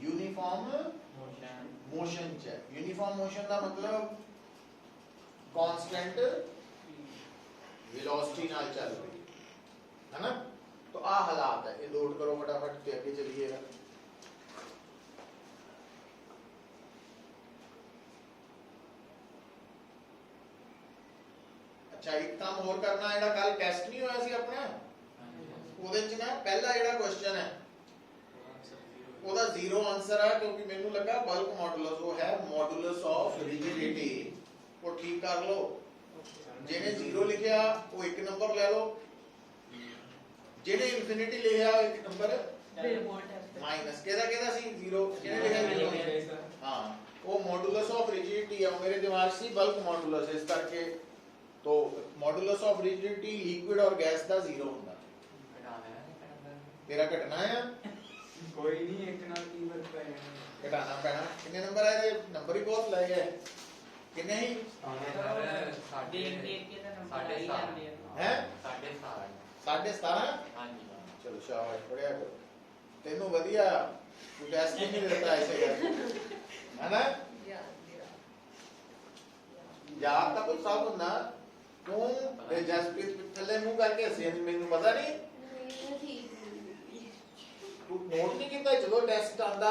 यूनिफॉर्म मोशन च। यूनिफॉर्म मोशन का मतलब कांस्टेंट वेलोसिटी नाल चल रही है ना। तो आ हालात है, ये नोट करो फटाफट ते आगे चलिएगा। अच्छा एक काम और करना है, कल टेस्ट नहीं होया सी अपना, ਉਹਦੇ ਚ ना पहला ਜਿਹੜਾ क्वेश्चन है ਉਹਦਾ जीरो आंसर है, क्योंकि मैनू लगा बल्क मॉडुलस वो है मॉडुलस ऑफ रिजिडिटी, वो ठीक कर लो। ਜਿਹਨੇ जीरो लिखिया वो एक नंबर ले लो, ਜਿਹਨੇ इन्फिनिटी लिखिया वो एक नंबर माइनस केदा सी जीरो, ਜਿਹਨੇ लिखिया जीरो, हां वो मॉडुलस ऑफ रिजिडिटी है। मेरे दिमाग से बल्क मॉडुलस इस करके, तो मॉडुलस ऑफ रिजिडिटी लिक्विड और गैस का जीरो होता। तेरा घटना है कोई नहीं, एक नाल की फर्क पै जाना, घटाना पैना। कितने नंबर आए? नंबर ही बहुत लग गए, कितने ही हैं? 17.5। चलो शाबाश, पढ़िया करो, तेनू वधिया तू टेस्ट ही नहीं देता ऐसे कर, है ना। ਯਾਦ ਤਾਂ ਕੁਝ ਸਭ ਹੁੰਦਾ ਤੂੰ ਤੇ ਜਸਪ੍ਰੀਤ ਥੱਲੇ ਮੂੰਹ ਕਰਕੇ ਹੱਸੀ ਜਾਂਦੀ, ਮੈਨੂੰ ਪਤਾ ਨਹੀਂ ਤੂੰ ਨੋਟ ਨਹੀਂ ਕੀਤਾ ਜਦੋਂ ਟੈਸਟ ਆਂਦਾ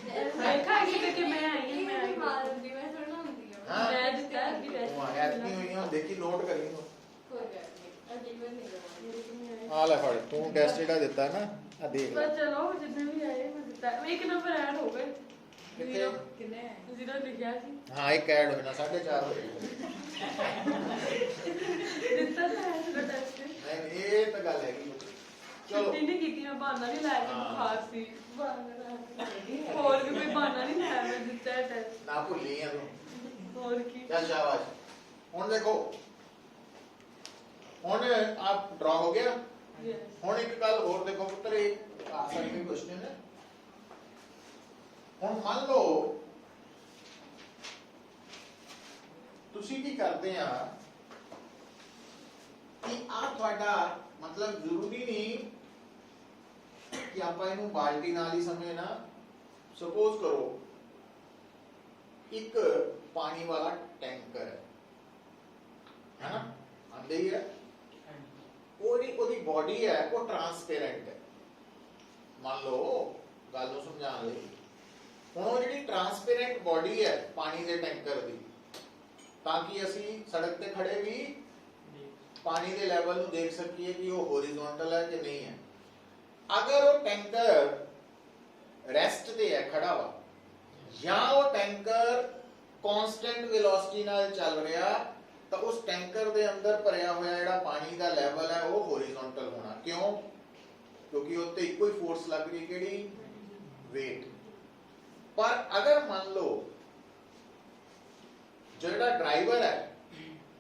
ਦੇਖਾ ਕਿ ਮੈਂ ਆਈ ਹਾਂ ਮੈਂ ਆਈ ਮਾਰਦੀ ਮੈਂ ਥੋੜਾ ਹੁੰਦੀ ਆ ਹਾਂ ਮੈਂ ਦਿੱਤਾ ਅੱਗੇ ਤੂੰ ਐਤਕੀ ਹੋਈ ਆ ਦੇਖੀ ਨੋਟ ਕਰੀ ਤੂੰ ਕੋਈ ਗੱਲ ਨਹੀਂ ਅਜੇ ਮੈਂ ਨਹੀਂ ਕਰਾਂਗੀ ਆ ਲੈ ਫੜ ਤੂੰ ਟੈਸਟ ਜਿਹੜਾ ਦਿੱਤਾ ਨਾ ਆ ਦੇਖ ਲੈ ਪਰ ਚਲੋ ਜਿੰਨੇ ਵੀ ਆਏ ਮੈਂ ਦਿੱਤਾ ਇੱਕ ਨੰਬਰ ਐਡ ਹੋ ਗਏ ਕਿੱਥੇ ਕਿੰਨੇ ਜ਼ੀਰੋ ਲਿਖਿਆ ਸੀ ਹਾਂ ਇੱਕ ਐਡ ਹੋਣਾ 4.5 ਹੋ ਗਈ ਦਿੱਤਾ ਤਾਂ ਹੈ ਜਿਹੜਾ ਟੈਸਟ ਨਹੀਂ ਇਹ ਤਾਂ ਗੱਲ ਹੈਗੀ ਚਲੋ ਛੁੱਟੀ ਨਹੀਂ ਕੀਤੀ ਮੈਂ ਬਹਾਨਾ ਨਹੀਂ ਲਾਇਆ ਕਿ ਹਾਂ। ਬੁਖਾਰ ਸੀ ਬਹਾਨਾ ਹੋਰ ਵੀ ਕੋਈ ਬਹਾਨਾ ਨਹੀਂ ਲਾਇਆ ਮੈਂ ਦਿੱਤਾ ਟੈਸਟ ਨਾ ਭੁੱਲੀ ਆ ਤੂੰ ਹੋਰ ਕੀ ਚੱਲ ਸ਼ਾਬਾਸ਼ ਹੁਣ ਦੇਖੋ ਹੁਣ ਆਪ ਡਰਾ ਹੋ ਗਿਆ ਯੈਸ ਹੁਣ ਇੱਕ ਗੱਲ ਹੋਰ ਦੇਖੋ ਪੁੱਤਰ ਇਹ ਆ ਸਕਦੀ ਕੁਐਸਚਨ ਹੈ ਹੁਣ ਮੰਨ ਲਓ ਤੁਸੀਂ ਕੀ ਕਰਦੇ ਆ ਕਿ ਆ ਤੁਹਾਡਾ ਮਤਲਬ ਜ਼ਰੂਰੀ ਨਹੀਂ ਕਿ ਆਪਾਂ ਇਹਨੂੰ ਬਾਲਟੀ ਨਾਲ ਹੀ ਸਮਝਣਾ ਸਪੋਜ਼ ਕਰੋ ਇੱਕ ਪਾਣੀ ਵਾਲਾ ਟੈਂਕਰ ਹੈ ਨਾ ਆਂਦੇ ਹੀ ਹੈ ਉਹਦੀ ਬੋਡੀ ਹੈ ਉਹ ਟ੍ਰਾਂਸਪੇਰੈਂਟ ਹੈ ਮੰਨ ਲਓ ਗੱਲ ਨੂੰ ਸਮਝਾਉਣ ਲਈ ਹੁਣ ਉਹ ਜਿਹੜੀ ਟ੍ਰਾਂਸਪੇਰੈਂਟ ਬੋਡੀ ਹੈ ਪਾਣੀ ਦੇ ਟੈਂਕਰ ਦੀ ਤਾਂ ਕਿ ਅਸੀਂ ਸੜਕ ਤੇ ਖੜੇ ਵੀ ਪਾਣੀ ਦੇ ਲੈਵਲ ਨੂੰ ਦੇਖ ਸਕੀਏ ਕਿ ਉਹ ਹੌਰੀਜ਼ੌਂਟਲ ਹੈ ਕਿ ਨਹੀਂ ਹੈ ਅਗਰ ਉਹ ਟੈਂਕਰ ਰੈਸਟ ਤੇ ਹੈ ਖੜਾ ਵਾ ਜਾਂ ਉਹ ਟੈਂਕਰ ਕਾਂਸਟੈਂਟ ਵੈਲੋਸਿਟੀ ਨਾਲ ਚੱਲ ਰਿਹਾ ਤਾਂ ਉਸ ਟੈਂਕਰ ਦੇ ਅੰਦਰ ਭਰਿਆ ਹੋਇਆ ਜਿਹੜਾ ਪਾਣੀ ਦਾ ਲੈਵਲ ਹੈ ਉਹ ਹੌਰੀਜ਼ੌਂਟਲ ਹੋਣਾ ਕਿਉਂ ਕਿਉਂਕਿ ਉੱਤੇ ਇੱਕੋ ਹੀ ਫੋਰਸ ਲੱਗ ਰਹੀ ਕਿਹੜੀ weight ਪਰ ਅਗਰ ਮੰਨ ਲਓ ਜਿਹੜਾ ਡਰਾਈਵਰ ਹੈ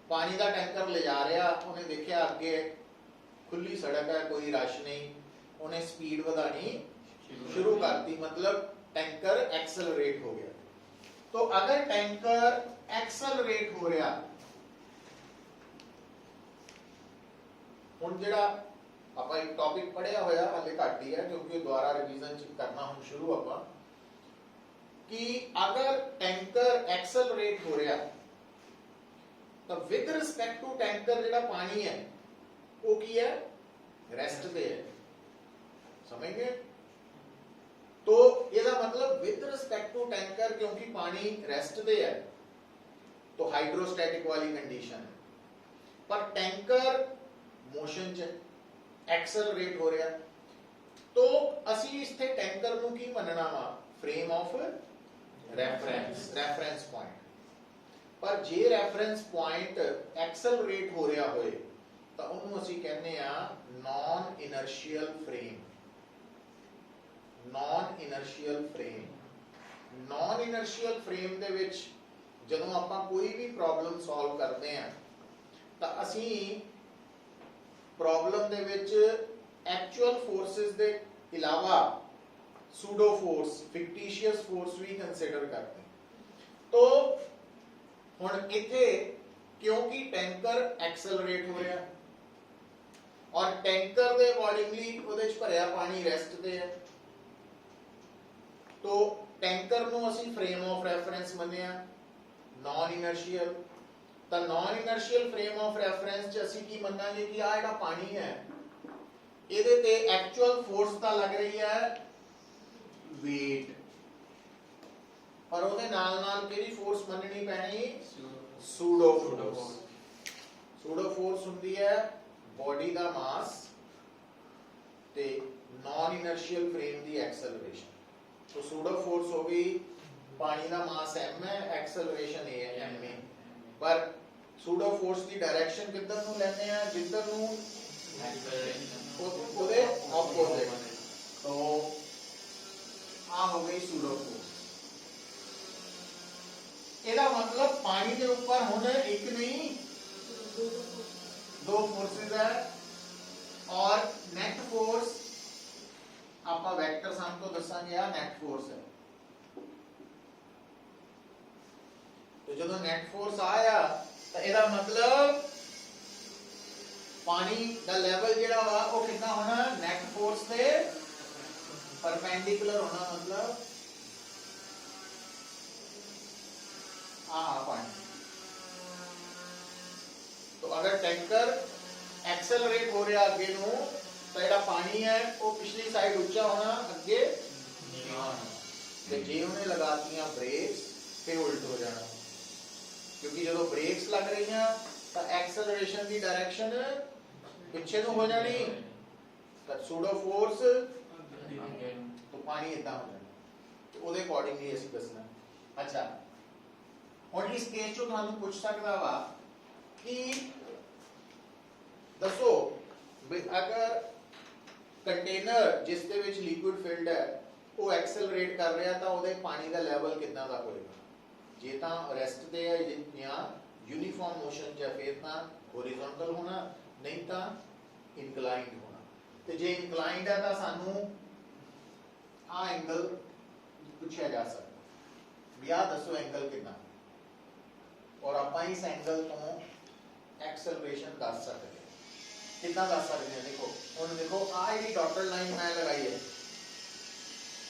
ਪਾਣੀ ਦਾ ਟੈਂਕਰ ਲੈ ਜਾ ਰਿਹਾ ਉਹਨੇ ਦੇਖਿਆ ਅੱਗੇ ਖੁੱਲੀ ਸੜਕ ਹੈ ਕੋਈ ਰਸ਼ ਨਹੀਂ ਉਹਨੇ ਸਪੀਡ ਵਧਾਣੀ ਸ਼ੁਰੂ ਕਰਤੀ मतलब टैंकर एक्सेलरेट हो गया तो अगर टैंकर एक्सेलरेट हो रहा ਹੁਣ ਜਿਹੜਾ ਆਪਾਂ ਇੱਕ ਟੌਪਿਕ ਪੜਿਆ ਹੋਇਆ ਹਲੇ ਘੱਟ ਹੀ ਹੈ ਕਿਉਂਕਿ ਦੁਬਾਰਾ ਰਿਵੀਜ਼ਨ ਕਰਨਾ ਹੁਣ ਸ਼ੁਰੂ ਆਪਾਂ ਕਿ ਅਗਰ ਟੈਂਕਰ ਐਕਸਲਰੇਟ ਹੋ ਰਿਹਾ ਤਾਂ ਵਿਦ ਰਿਸਪੈਕਟ ਟੂ ਟੈਂਕਰ ਜਿਹੜਾ ਪਾਣੀ ਹੈ ਉਹ ਕੀ ਹੈ ਰੈਸਟ ਤੇ ਹੈ समझ गए तो ਇਹਦਾ मतलब विद रिस्पेक्ट टू टैंकर क्योंकि पानी रेस्ट पे है तो हाइड्रोस्टैटिक वाली कंडीशन है पर टैंकर मोशन च एक्सेलरेट हो रहा तो ਅਸੀਂ ਇਸਥੇ ਟੈਂਕਰ ਨੂੰ ਕੀ ਮੰਨਣਾ ਵਾ ਫਰੇਮ ਆਫ ਰੈਫਰੈਂਸ ਪੁਆਇੰਟ ਪਰ ਜੇ ਰੈਫਰੈਂਸ ਪੁਆਇੰਟ ਐਕਸਲਰੇਟ ਹੋ ਰਿਹਾ ਹੋਏ ਤਾਂ ਉਹਨੂੰ ਅਸੀਂ ਕਹਿੰਦੇ ਆ non inertial frame non inertial frame ਦੇ ਵਿੱਚ ਜਦੋਂ ਆਪਾਂ ਕੋਈ ਵੀ ਪ੍ਰੋਬਲਮ ਸੋਲਵ ਕਰਦੇ ਆ ਤਾਂ ਅਸੀਂ ਪ੍ਰੋਬਲਮ ਦੇ ਵਿੱਚ ਐਕਚੁਅਲ ਫੋਰਸਸ ਦੇ ਇਲਾਵਾ ਸੂਡੋ ਫੋਰਸ ਫਿਕਟੀਸ਼ੀਅਸ ਫੋਰਸ ਵੀ ਕੰਸੀਡਰ ਕਰਦੇ ਤੋ ਹੁਣ ਇੱਥੇ ਕਿਉਂਕਿ ਟੈਂਕਰ ਐਕਸਲਰੇਟ ਹੋ ਰਿਹਾ ਔਰ ਟੈਂਕਰ ਦੇ ਅਕੋਰਡਿੰਗਲੀ ਉਹਦੇ ਚ ਭਰਿਆ ਪਾਣੀ ਰੈਸਟ ਤੇ ਹੈ तो टैंकर ਨੂੰ ਅਸੀਂ ਫਰੇਮ ਆਫ ਰੈਫਰੈਂਸ ਮੰਨਿਆ ਨਾਨ ਇਨਰਸ਼ੀਅਲ ਤਾਂ non inertial frame of reference ਚ ਅਸੀਂ ਕੀ ਮੰਨਾਂਗੇ ਕਿ ਆ ਜਿਹੜਾ ਪਾਣੀ ਹੈ ਇਹਦੇ ਤੇ ਐਕਚੁਅਲ ਫੋਰਸ ਤਾਂ ਲੱਗ ਰਹੀ ਹੈ weight ਪਰ ਉਹਦੇ ਨਾਲ ਨਾਲ ਕਿਹੜੀ ਫੋਰਸ ਮੰਨਣੀ ਪੈਣੀ ਸੂਡੋ ਫੋਰਸ ਹੁੰਦੀ ਹੈ ਬੋਡੀ ਦਾ ਮਾਸ ਤੇ ਨਾਨ ਇਨਰਸ਼ੀਅਲ ਫਰੇਮ ਦੀ ਐਕਸਲਰੇਸ਼ਨ तो सूडो फोर्स हो गई पानी का मास m है एक्सेलरेशन a है m में पर सूडो फोर्स की डायरेक्शन किधर ਨੂੰ ਲੈਣੇ ਆ ਜਿੱਧਰ ਨੂੰ ਉਹਦੇ ਆਪੋਜ਼ਿਟ तो ਆ ਹੋ ਗਈ सूडो फोर्स ਇਹਦਾ मतलब पानी ਦੇ ਉੱਪਰ ਹੁਣ ਇੱਕ ਨਹੀਂ दो फोर्सेस है और नेट फोर्स ਆਪਾਂ ਵੈਕਟਰ ਸਮ ਤੋਂ ਦੱਸਾਂਗੇ ਆ ਨੈਟ ਫੋਰਸ ਹੈ ਤੇ ਜਦੋਂ ਨੈਟ ਫੋਰਸ ਆਇਆ ਤਾਂ ਇਹਦਾ ਮਤਲਬ ਪਾਣੀ ਦਾ ਲੈਵਲ ਜਿਹੜਾ ਵਾ ਉਹ ਕਿੰਨਾ ਹੋਣਾ ਨੈਟ ਫੋਰਸ ਤੇ ਪਰਪੈਂਡੀਕੂਲਰ ਹੋਣਾ मतलब ਆ ਪਾਣੀ टैंकर एक्सेलरेट हो रहा अगे नूं तो जिहड़ा पानी है वो पिछली साइड उच्चा होना अगे नीवा होना ते जे उन्हें लगातियां ब्रेक्स फिर उल्ट हो जाना क्योंकि जो ब्रेक्स लग रही तो एक्सेलरेशन की डायरेक्शन पिछे तो हो जानी तो सूडो फोर्स तो पानी इदा हो जाना तो ਉਹਦੇ ਅਕੋਰਡਿੰਗਲੀ ਅਸੀਂ ਦੱਸਣਾ अच्छा ਹੁਣ ਇਸ ਕੇਸ ਚੋਂ ਤੁਹਾਨੂੰ ਪੁੱਛ ਸਕਦਾ ਵਾ ਕਿ ਦੱਸੋ ਵੀ ਅਗਰ ਕੰਟੇਨਰ ਜਿਸ ਦੇ ਵਿੱਚ ਲਿਕੁਇਡ ਫਿਲਡ ਹੈ ਉਹ ਐਕਸਲਰੇਟ ਕਰ ਰਿਹਾ ਤਾਂ ਉਹਦੇ ਪਾਣੀ ਦਾ ਲੈਵਲ ਕਿੰਨਾ ਦਾ ਹੋਏਗਾ ਜੇ ਤਾਂ ਰੈਸਟ ਤੇ ਹੈ ਜਾਂ यूनिफॉर्म मोशन च फिर तो हॉरिजॉन्टल होना नहीं तो इनकलाइंड होना तो जे इनकलाइंड है तो सानू आ एंगल पूछा जा सकता भी आ दसो एंगल कितना और आप इस एंगल तो एक्सेलरेशन दस सकते हैं कितना दस सकते हैं देखो हुण देखो आ जी डॉटेड लाइन मैं लगाई है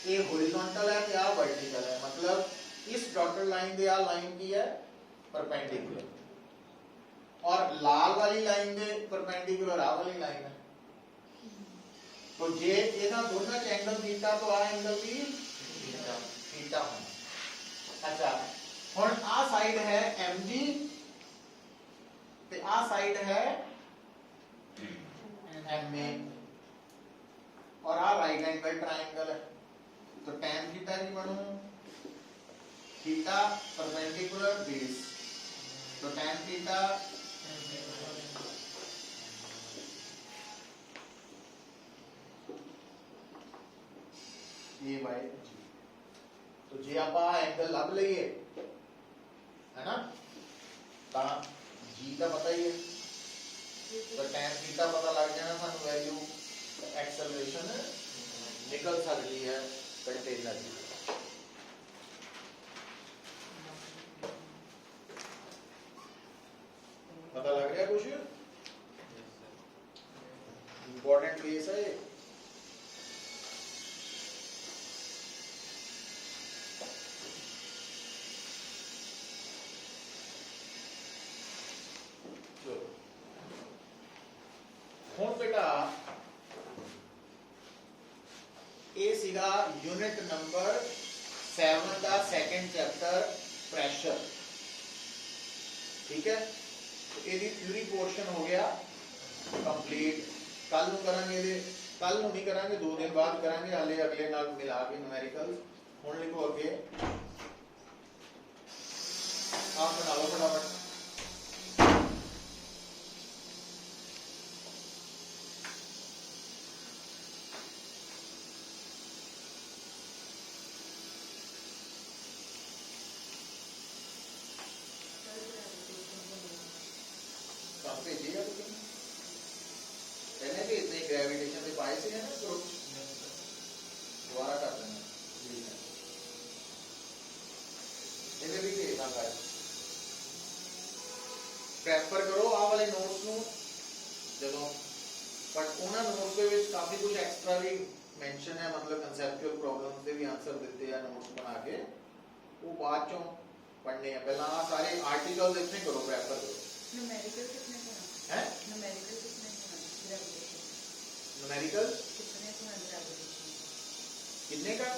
ये हॉरिजॉन्टल है तो आ वर्टिकल है मतलब इस डॉटेड लाइन दे आ लाइन की है परपेंडिकुलर और लाल वाली लाइन दे परपेंडिकुलर आ वाली लाइन है तो जे इना दोनों च एंगल थीटा तो आ एंगल भी थीटा होना अच्छा हुण आ साइड है mg ते आ साइड है ma और आ राइट एंगल ट्रायंगल है तो tan थीटा की बनू थीटा परपेंडिकुलर बेस तो tan थीटा ए बाय जी तो जे आप एंगल लभ लईए है ना ता जी का पता ही है तो tan थीटा पता लग जाना सानू वैल्यू एक्सेलरेशन निकल सकती है कंटेनर की पता लग रहा कुछ इंपॉर्टेंट केस है हुण बेटा ये सीगा यूनिट नंबर 7 का सेकंड चैप्टर प्रेशर ठीक है ਇਹਦੀ ਥਿਊਰੀ ਪੋਰਸ਼ਨ ਹੋ ਗਿਆ ਕੰਪਲੀਟ ਕੱਲ ਨੂੰ ਕਰਾਂਗੇ ਇਹਦੇ ਕੱਲ ਨੂੰ ਨਹੀਂ ਕਰਾਂਗੇ 2 ਦਿਨ ਬਾਅਦ ਕਰਾਂਗੇ ਹਾਲੇ ਅਗਲੇ ਨਾਲ ਮਿਲਾ ਕੇ ਨੂਮੈਰੀਕਲ ਹੁਣ ਲਿਖੋ ਅੱਗੇ ਆਪ ਬਣਾ ਲਓ ਫਟਾਫਟ भेजिएगा लेकिन पहले भी इतने ग्रेविटेशन से पाए से है ना ग्रुप दोबारा कर देना इन्हें भी भेजना है प्रेफर करो आ वाले नोट्स ਨੂੰ ਜਦੋਂ बट ਉਹਨਾਂ ਨੋਟਸ ਦੇ ਵਿੱਚ ਕਾਫੀ ਕੁਝ ਐਕਸਟਰਾ ਵੀ ਮੈਂਸ਼ਨ ਹੈ ਮਤਲਬ ਕਨਸੈਪਚੁਅਲ ਪ੍ਰੋਬਲਮਸ ਦੇ ਵੀ ਆਨਸਰ ਦਿੱਤੇ ਆ ਨੋਟਸ ਬਣਾ ਕੇ ਉਹ ਬਾਅਦ ਚੋਂ ਪੜ੍ਹਨੇ ਆ ਪਹਿਲਾਂ ਆ ਸਾਰੇ ਆਰਟੀਕਲਸ ਇੱਥੇ ਕਰੋ ਪ੍ਰੈਫਰ ਕਰੋ न्यूमेरिकल कितने है न्यूमेरिकल कितने ग्रेविटेशन न्यूमेरिकल कितने ग्रेविटेशन कितने का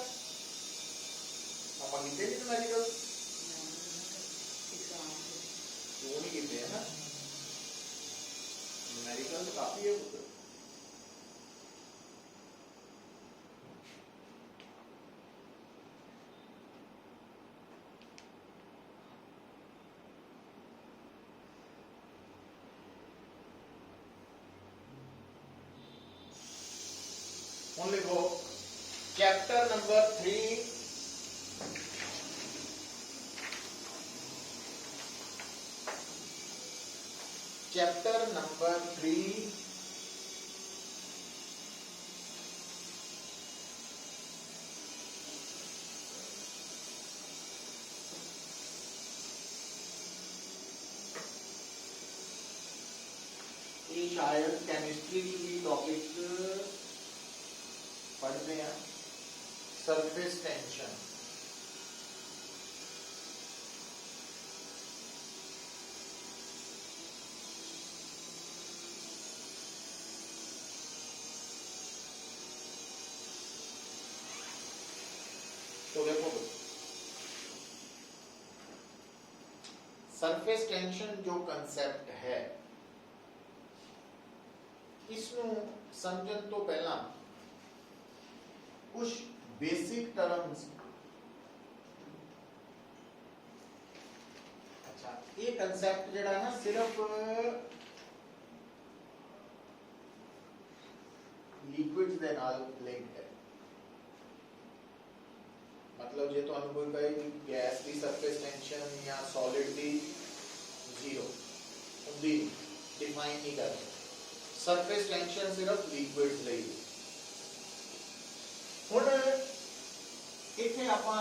अपन कितने न्यूमेरिकल एग्जाम वो नहीं कितने है ना न्यूमेरिकल तो काफी है उधर only go chapter number 3 chapter number 3 ये शायद केमिस्ट्री की टॉपिक पढ़ते हैं सरफेस टेंशन सरफेस टेंशन जो कंसेप्ट है इसनू समझण तो पहला कुछ बेसिक टर्म्स अच्छा ये कंसेप्ट जेड़ा ना सिर्फ लिक्विड्स दे नाल लिंक है मतलब जे तुहानू कोई कहे कि गैस की सरफेस टेंशन या सॉलिड की जीरो हुंदी डिफाइन नहीं कर सरफेस टेंशन सिर्फ लिक्विड्स ਲਈ ਹੁਣ ਇੱਥੇ ਆਪਾਂ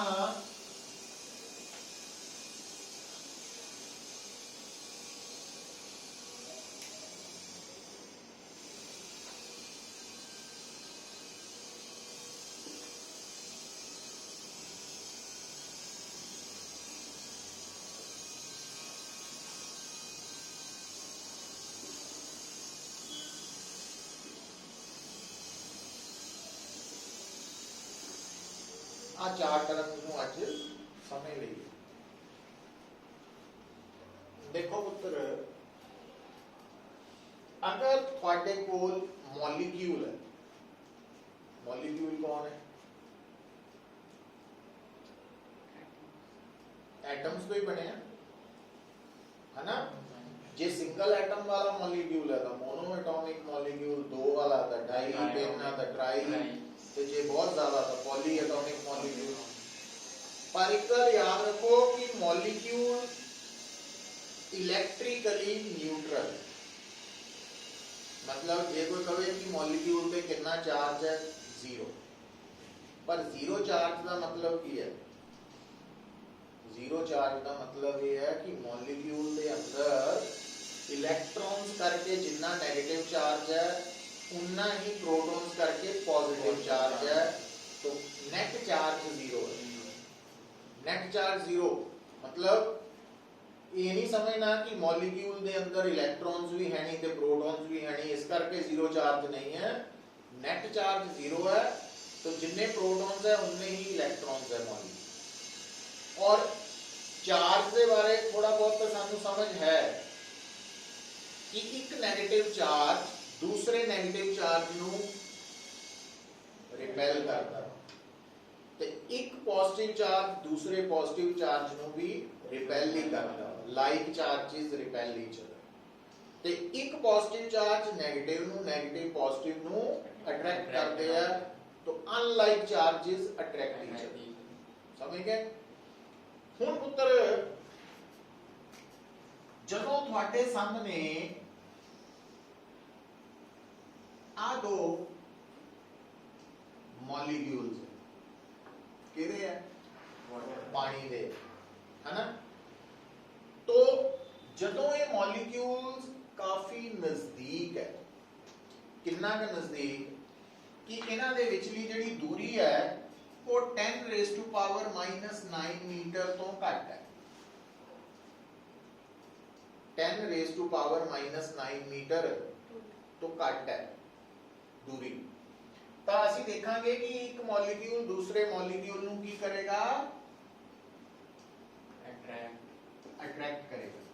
आ चार टर्म्स ਨੂੰ ਅੱਜ ਸਮਝ ਲਈਏ देखो पुत्र अगर ਤੁਹਾਡੇ ਕੋਲ मॉलिक्यूल है मॉलिक्यूल कौन है एटम्स तो ही बने हैं है ना जे सिंगल एटम वाला मॉलिक्यूल है तो मोनो एटॉमिक मॉलिक्यूल दो वाला था डाई तीन था ट्राई तो जे बहुत ज्यादा था पॉली एटॉमिक मॉलिक्यूल पर एक बार याद रखो कि मॉलिक्यूल इलेक्ट्रिकली न्यूट्रल मतलब जे कोई कहे कि मॉलिक्यूल पे कितना चार्ज है जीरो पर जीरो चार्ज का मतलब की है जीरो चार्ज का मतलब ये है कि मॉलिक्यूल के अंदर इलेक्ट्रॉन्स करके जितना नेगेटिव चार्ज है उतना ही प्रोटॉन्स करके पॉजिटिव चार्ज है तो नेट चार्ज जीरो है नेट चार्ज जीरो मतलब ये नहीं समझना कि मॉलिक्यूल के अंदर इलेक्ट्रॉन्स भी है नहीं ते प्रोटॉन्स भी है नहीं इस करके जीरो चार्ज नहीं है नेट चार्ज जीरो है तो जितने प्रोटॉन्स है उतने ही इलेक्ट्रॉन्स है मॉलिक्यूल और चार्ज के बारे थोड़ा बहुत तो सानू समझ है कि एक नेगेटिव चार्ज दूसरे नेगेटिव चार्ज नू रिपेल करता ते एक पॉजिटिव चार्ज दूसरे पॉजिटिव चार्ज नू भी रिपेल नहीं करता like charges repel each other ते एक पॉजिटिव चार्ज नेगेटिव पॉजिटिव नू अट्रैक्ट करते हैं तो unlike charges attract each other समझ गए हुण पुत्र जदों तुहाडे सामने आ दो मॉलिक्यूल्स किहदे है पानी दे है ना तो जदों ये मॉलिक्यूल्स काफी नजदीक है कितना का नजदीक कि इन्हां दे विचली जिहड़ी दूरी है वो 10 रेज़ टू पावर -9 मीटर तो घट है 10 रेज़ टू पावर -9 मीटर तो घट है दूरी तो ਅਸੀਂ देखांगे कि एक मॉलिक्यूल दूसरे मॉलिक्यूल ਨੂੰ ਕੀ करेगा अट्रैक्ट करेगा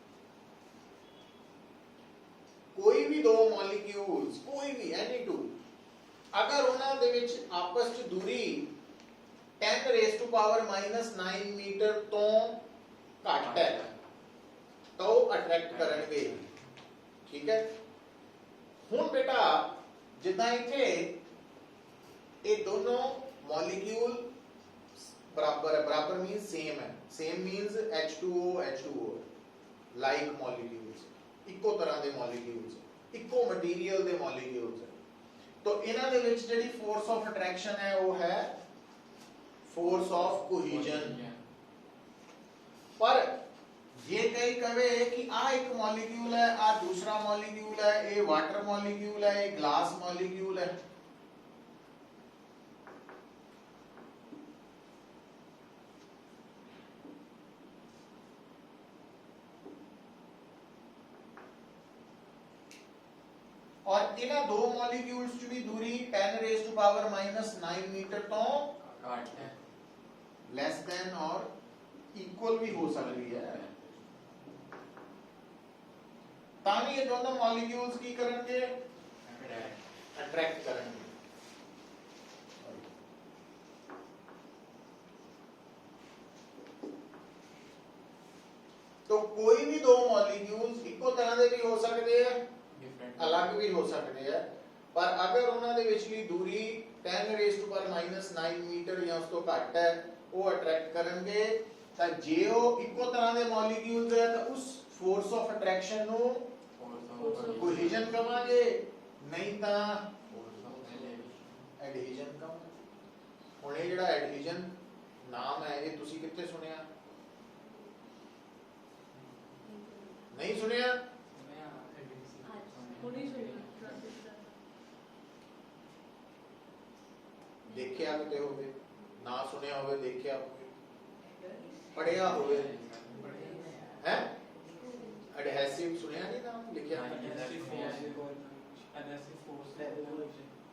कोई भी दो मॉलिक्यूल्स कोई भी एनी टू अगर उन्हां दे विच आपस च दूरी 10 रेज़ टू पावर -9 मीटर तो घट है तो अट्रैक्ट करनगे ठीक है हुण बेटा जिद्दां इत्थे ये दोनों मॉलिक्यूल बराबर है बराबर means same means H2O like molecules इको तरह दे मॉलिक्यूल्स इको मटेरियल दे मॉलिक्यूल्स तो इन्हां दे विच जिहड़ी फोर्स ऑफ अट्रैक्शन है वो है फोर्स ऑफ कोहेजन पर ये कई कहे कि आ एक मॉलिक्यूल है आ दूसरा मॉलिक्यूल है ये वाटर मॉलिक्यूल है ये ग्लास मॉलिक्यूल है और इन्हां दो मॉलिक्यूल्स च भी दूरी 10 रेज़ टू पावर -9 मीटर तो घट है लेस देन और इक्वल भी हो सकती है ਤਾਂ ਵੀ ਇਹ ਦੋਨੋਂ ਮੋਲੀਕਿਊਲਸ ਕੀ ਕਰਨਗੇ ਅਟਰੈਕਟ ਕਰਨਗੇ तो कोई भी दो मॉलिक्यूल्स इको तरह ਦੇ ਵੀ ਹੋ ਸਕਦੇ ਆ ਅਲੱਗ ਵੀ ਹੋ ਸਕਦੇ ਆ ਪਰ ਅਗਰ ਉਹਨਾਂ ਦੇ ਵਿਚਲੀ ਦੂਰੀ 10 ਰੇਜ਼ ਟੂ ਪਾਵਰ -9 ਮੀਟਰ ਜਾਂ ਉਸ ਤੋਂ ਘੱਟ ਹੈ ਉਹ ਅਟਰੈਕਟ ਕਰਨਗੇ ਤਾਂ ਜੇ ਉਹ ਇੱਕੋ ਤਰ੍ਹਾਂ ਦੇ ਮੋਲੀਕਿਊਲਸ ਹੈ ਤਾਂ ਉਸ ਫੋਰਸ ਆਫ ਅਟਰੈਕਸ਼ਨ ਨੂੰ ਕੋਲੀਜਨ ਕਹਾਂਗੇ ਨਹੀਂ ਤਾਂ ਐਡਹੀਜਨ ਕਹਾਂਗੇ ਹੁਣ ਇਹ ਜਿਹੜਾ ਐਡਹੀਜਨ ਨਾਮ ਹੈ ਇਹ ਤੁਸੀਂ ਕਿੱਥੇ ਸੁਣਿਆ नहीं सुनिया देखिया किते होवे ना सुनिया होवे देखिया होवे पढ़िया होवे हैं एडहेसिव सुनिया नहीं नाम लिखिया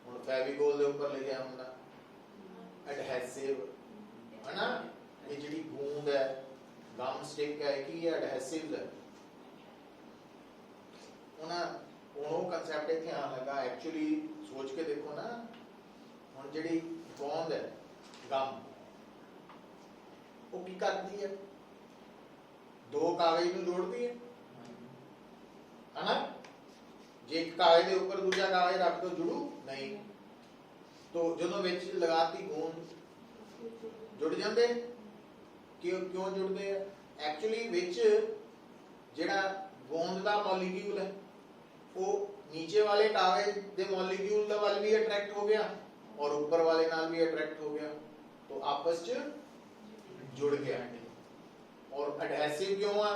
हुन फेविकोल दे ऊपर लिखिया हुंदा एडहेसिव है ना ये जिहड़ी गूंद है गम स्टिक है की एडहेसिव है ਉਹ ਕਨਸੈਪਟ ਇੱਥੇ ਆਉਣ ਲੱਗਾ ਐਕਚੁਅਲੀ ਸੋਚ ਕੇ ਦੇਖੋ ਨਾ ਹੁਣ ਜਿਹੜੀ ਗੋਂਦ ਹੈ ਗਮ ਉਹ ਕੀ ਕਰਦੀ ਹੈ ਦੋ ਕਾਗਜ਼ ਨੂੰ ਜੋੜਦੀ ਹੈ ਹਨਾ ਜੇ ਇੱਕ ਕਾਗਜ਼ ਦੇ ਉੱਪਰ ਦੂਜਾ ਕਾਗਜ਼ ਰੱਖ ਦੋ ਜੁੜੂ ਨਹੀਂ तो ਜਦੋਂ ਵਿੱਚ ਲਗਾਤੀ ਗੋਂਦ ਜੁੜ ਜਾਂਦੇ ਕਿਉਂ ਜੁੜਦੇ ਆ ਐਕਚੁਅਲੀ ਵਿੱਚ ਜਿਹੜਾ गोंद का मॉलिक्यूल है वो नीचे वाले कागज के मॉलिक्यूल वाल भी अट्रैक्ट हो गया और ऊपर वाले नाल भी अट्रैक्ट हो गया तो आपस च जुड़ गया और एडहेसिव क्यों है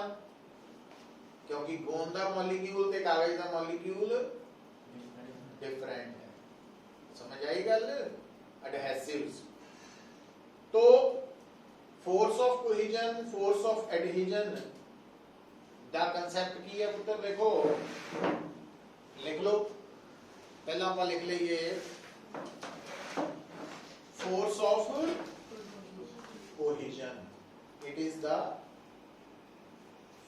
क्योंकि गोंद का मॉलिक्यूल ते कागज का मॉलिक्यूल डिफरेंट है समझ आई गल एडहेसिव्स तो force of cohesion force of adhesion दा कंसेप्ट की है पुत्र देखो लिख लो पहला आप लिख लीजिए force of cohesion it is the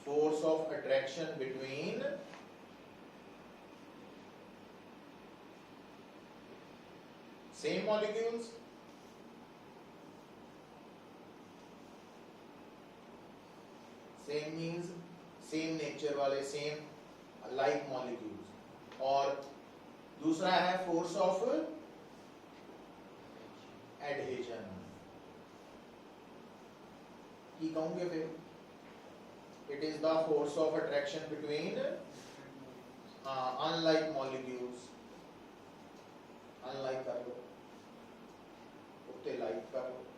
force of attraction between same molecules same means same nature वाले सेम लाइक मॉलिक्यूल्स और दूसरा है फोर्स ऑफ एडहेजन की कहूंगे फिर it is the force of attraction between unlike molecules unlike कर लो उत्ते like कर लो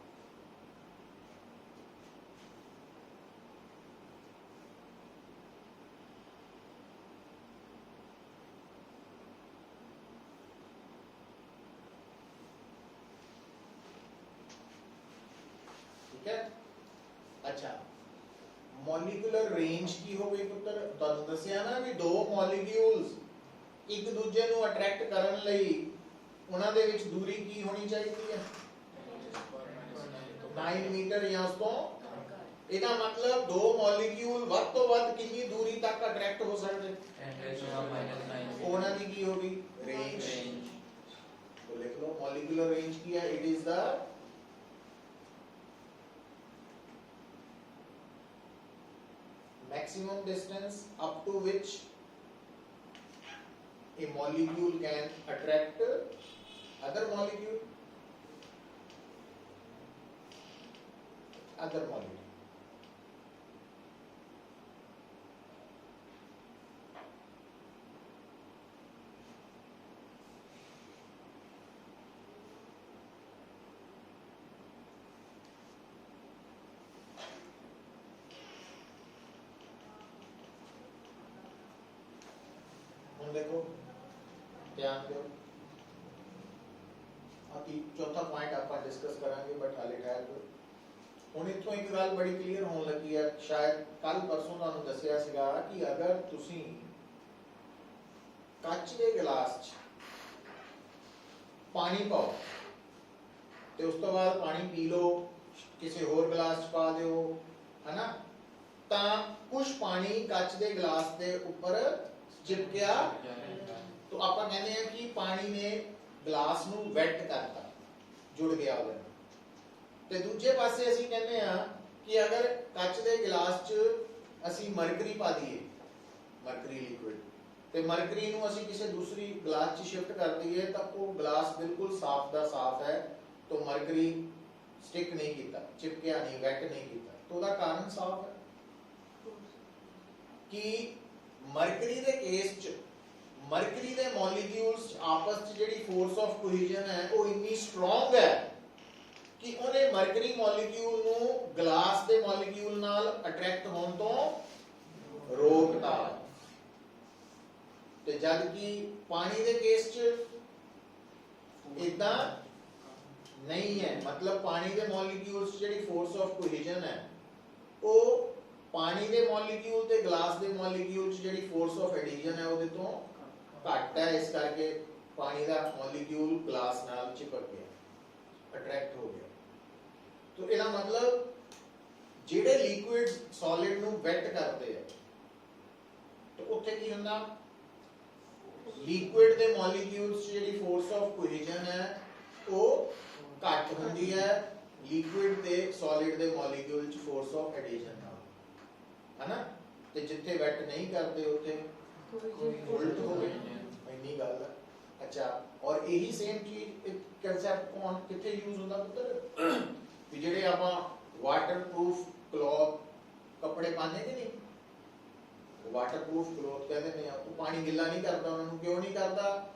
अच्छा मॉलिक्यूलर रेंज की हो गई पुत्र ਤੁਹਾਨੂੰ ਦੱਸਿਆ ਨਾ ਵੀ ਦੋ ਮੋਲੀਕਿਊਲਸ ਇੱਕ ਦੂਜੇ ਨੂੰ ਅਟਰੈਕਟ ਕਰਨ ਲਈ ਉਹਨਾਂ ਦੇ ਵਿੱਚ ਦੂਰੀ ਕੀ ਹੋਣੀ ਚਾਹੀਦੀ ਹੈ 9 ਮੀਟਰ ਜਾਂ ਉਸ ਤੋਂ ਇਹਦਾ ਮਤਲਬ ਦੋ ਮੋਲੀਕਿਊਲ ਵੱਧ ਤੋਂ ਵੱਧ ਕਿੰਨੀ ਦੂਰੀ ਤੱਕ ਅਟਰੈਕਟ ਹੋ ਸਕਦੇ ਉਹਨਾਂ ਦੀ ਕੀ ਹੋਗੀ रेंज तो लिख लो मॉलिक्यूलर रेंज की है it is the maximum distance up to which a molecule can attract other molecule देखो ध्यान दो चौथा पॉइंट आप डिस्कस करांगे बट हाले टाइम पे ਹੁਣ ਇਥੋਂ ਇੱਕ ਗੱਲ ਬੜੀ ਕਲੀਅਰ ਹੋਣ ਲੱਗੀ ਹੈ ਸ਼ਾਇਦ ਕੱਲ ਪਰਸੋਂ ਤੁਹਾਨੂੰ ਦੱਸਿਆ ਸੀਗਾ ਕਿ ਅਗਰ ਤੁਸੀਂ ਕੱਚ ਦੇ ਗਲਾਸ 'ਚ ਪਾਣੀ ਪਾਓ ਤੇ ਉਸ ਤੋਂ ਬਾਅਦ ਪਾਣੀ ਪੀ ਲਓ ਕਿਸੇ ਹੋਰ ਗਲਾਸ 'ਚ ਪਾ ਦਿਓ ਹੈਨਾ ਤਾਂ ਕੁਝ ਪਾਣੀ ਕੱਚ ਦੇ ਗਲਾਸ ਦੇ ਉੱਪਰ चिपकिया तो ਆਪਾਂ ਕਹਿੰਦੇ ਆ ਕਿ ਪਾਣੀ ਨੇ ਗਲਾਸ ਨੂੰ ਵੈਟ ਕਰਤਾ, ਜੁੜ ਗਿਆ ਉਹਦੇ ਨਾਲ। ਤੇ ਦੂਜੇ ਪਾਸੇ ਅਸੀਂ ਕਹਿੰਦੇ ਆ ਕਿ ਅਗਰ ਕੱਚ ਦੇ ਗਲਾਸ 'ਚ ਅਸੀਂ ਮਰਕਰੀ ਪਾ ਦਈਏ, ਮਰਕਰੀ ਲਿਕੁਇਡ, ਤੇ ਮਰਕਰੀ ਨੂੰ ਅਸੀਂ ਕਿਸੇ ਦੂਸਰੀ ਗਲਾਸ 'ਚ ਸ਼ਿਫਟ ਕਰ ਦਈਏ ਤਾਂ ਉਹ ਗਲਾਸ ਬਿਲਕੁਲ ਸਾਫ਼ ਦਾ ਸਾਫ਼ ਹੈ। तो मरकरी स्टिक नहीं किया, चिपकिया नहीं, वेट नहीं किया, तो ਉਹਦਾ ਕਾਰਨ ਸਾਫ਼ ਹੈ ਕਿ ਮਰਕਰੀ ਦੇ ਕੇਸ 'ਚ ਮਰਕਰੀ ਦੇ ਮੋਲੀਕਿਊਲਸ ਆਪਸ 'ਚ ਜਿਹੜੀ ਫੋਰਸ ਆਫ ਕੋਹੀਜਨ ਹੈ ਉਹ ਇੰਨੀ ਸਟਰੋਂਗ ਹੈ ਕਿ ਉਹਨੇ ਮਰਕਰੀ ਮੋਲੀਕਿਊਲ ਨੂੰ ਗਲਾਸ ਦੇ ਮੋਲੀਕਿਊਲ ਨਾਲ ਅਟਰੈਕਟ ਹੋਣ ਤੋਂ ਰੋਕਤਾ। ਤੇ ਜਦ ਕਿ ਪਾਣੀ ਦੇ ਕੇਸ 'ਚ ਇਦਾਂ नहीं है, मतलब पानी के मॉलिक्यूल्स ਜਿਹੜੀ फोर्स ऑफ कोहेजन है ਉਹ ਪਾਣੀ ਦੇ ਮੋਲੀਕਿਊਲ ਤੇ ਗਲਾਸ ਦੇ ਮੋਲੀਕਿਊਲ 'ਚ ਜਿਹੜੀ फोर्स ऑफ एडिशन है ਉਹਦੇ ਤੋਂ ਘੱਟ ਹੈ। ਇਸ ਕਰਕੇ ਪਾਣੀ ਦਾ ਮੋਲੀਕਿਊਲ ਗਲਾਸ ਨਾਲ ਚਿਪਕ ਗਿਆ, ਅਟਰੈਕਟ ਹੋ ਗਿਆ। तो ਇਹਦਾ ਮਤਲਬ ਜਿਹੜੇ ਲਿਕੁਇਡਸ ਸੋਲਿਡ ਨੂੰ ਵੈਟ ਕਰਦੇ ਆ ਤੇ ਉੱਥੇ ਕੀ ਹੁੰਦਾ, ਲਿਕੁਇਡ ਦੇ ਮੋਲੀਕਿਊਲਸ 'ਚ ਜਿਹੜੀ फोर्स ऑफ कोहेजन है ਉਹ ਘੱਟ ਹੁੰਦੀ ਹੈ ਲਿਕੁਇਡ ਤੇ ਸੋਲਿਡ ਦੇ ਮੋਲੀਕਿਊਲ 'ਚ ਫੋਰਸ ਆਫ ਐਡੀਸ਼ਨ ਨਾਲ, ਹੈਨਾ। ਤੇ ਜਿੱਥੇ ਵੈਟ ਨਹੀਂ ਕਰਦੇ ਉੱਥੇ ਉਲਟ ਹੋ ਗਏ, ਇੰਨੀ ਗੱਲ ਹੈ। ਅੱਛਾ, ਔਰ ਇਹੀ ਸੇਮ ਚੀਜ਼ ਕਨਸੈਪਟ ਕੌਣ ਕਿੱਥੇ ਯੂਜ਼ ਹੁੰਦਾ ਪੁੱਤਰ, ਵੀ ਜਿਹੜੇ ਆਪਾਂ ਵਾਟਰਪ੍ਰੂਫ ਕਲੌਥ ਕੱਪੜੇ ਪਾਉਂਦੇ ਕਿ ਨਹੀਂ, ਵਾਟਰਪ੍ਰੂਫ ਕਲੌਥ ਕਹਿੰਦੇ ਨੇ ਆ, ਉਹ ਪਾਣੀ ਗਿੱਲਾ ਨਹੀਂ ਕਰਦਾ ਉਹਨਾਂ ਨੂੰ। ਕਿਉਂ ਨਹੀਂ ਕਰਦਾ,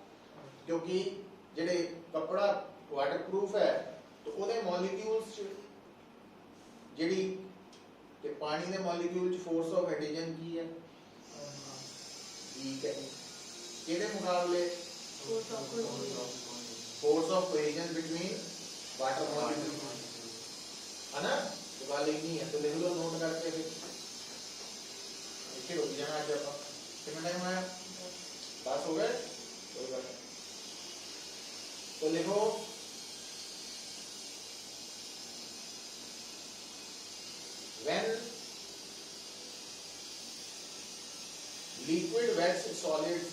ਕਿਉਂਕਿ ਜਿਹੜੇ ਕੱਪੜਾ ਵਾਟਰਪ੍ਰੂਫ ਹੈ तो ਉਹਦੇ ਮੋਲੀਕਿਊਲਸ 'ਚ ਜਿਹੜੀ ਤੇ ਪਾਣੀ ਦੇ ਮੋਲੀਕਿਊਲ 'ਚ ਫੋਰਸ ਆਫ ਐਡੀਸ਼ਨ ਕੀ ਹੈ, ਠੀਕ ਹੈ। ਕਿਹਦੇ ਮੁਕਾਬਲੇ force of cohesion between water molecule, है ना। तो वाले नहीं है तो लिख लो नोट करके, फिर इसके रुक जाना। आज आप कितना टाइम आया, 10 हो गए, कोई बात नहीं। तो लिखो when liquid wets solid,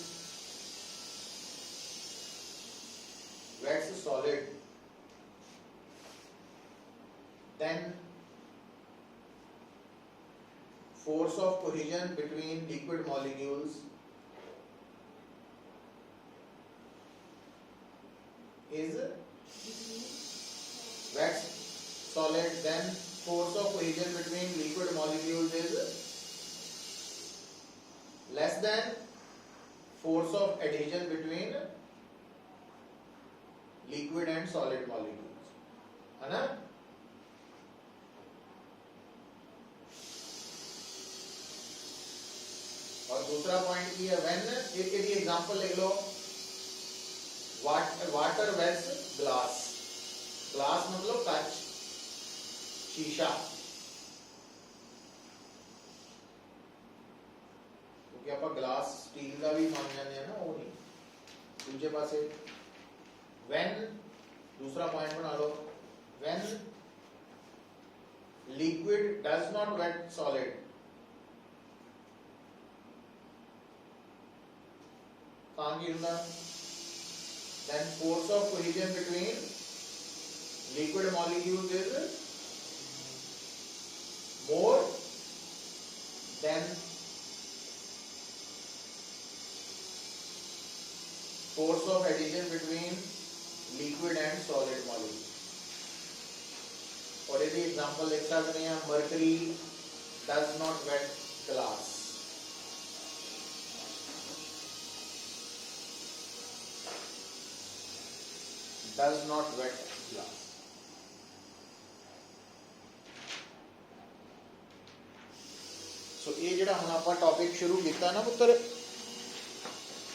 then force of cohesion between liquid molecules is wets solid, then force of cohesion between liquid molecules is less than force of adhesion between liquid and solid molecules, है ना। और दूसरा point की है when, एक example लिख लो, water weights glass, glass मतलब कांच, शीशा, क्योंकि आप ग्लास स्टील का भी मान जाते हैं ना, वो नहीं। दूसरे पासे व्हेन, दूसरा पॉइंट बना लो, when liquid does not wet solid, then force of cohesion between liquid molecules is more than force of adhesion between liquid and solid molecules। और यदि एग्जांपल लिख सकते हैं, mercury does not wet glass, does not wet glass। सो ये ਜਿਹੜਾ ਹੁਣ ਆਪਾਂ topic ਸ਼ੁਰੂ ਕੀਤਾ ਨਾ ਪੁੱਤਰ,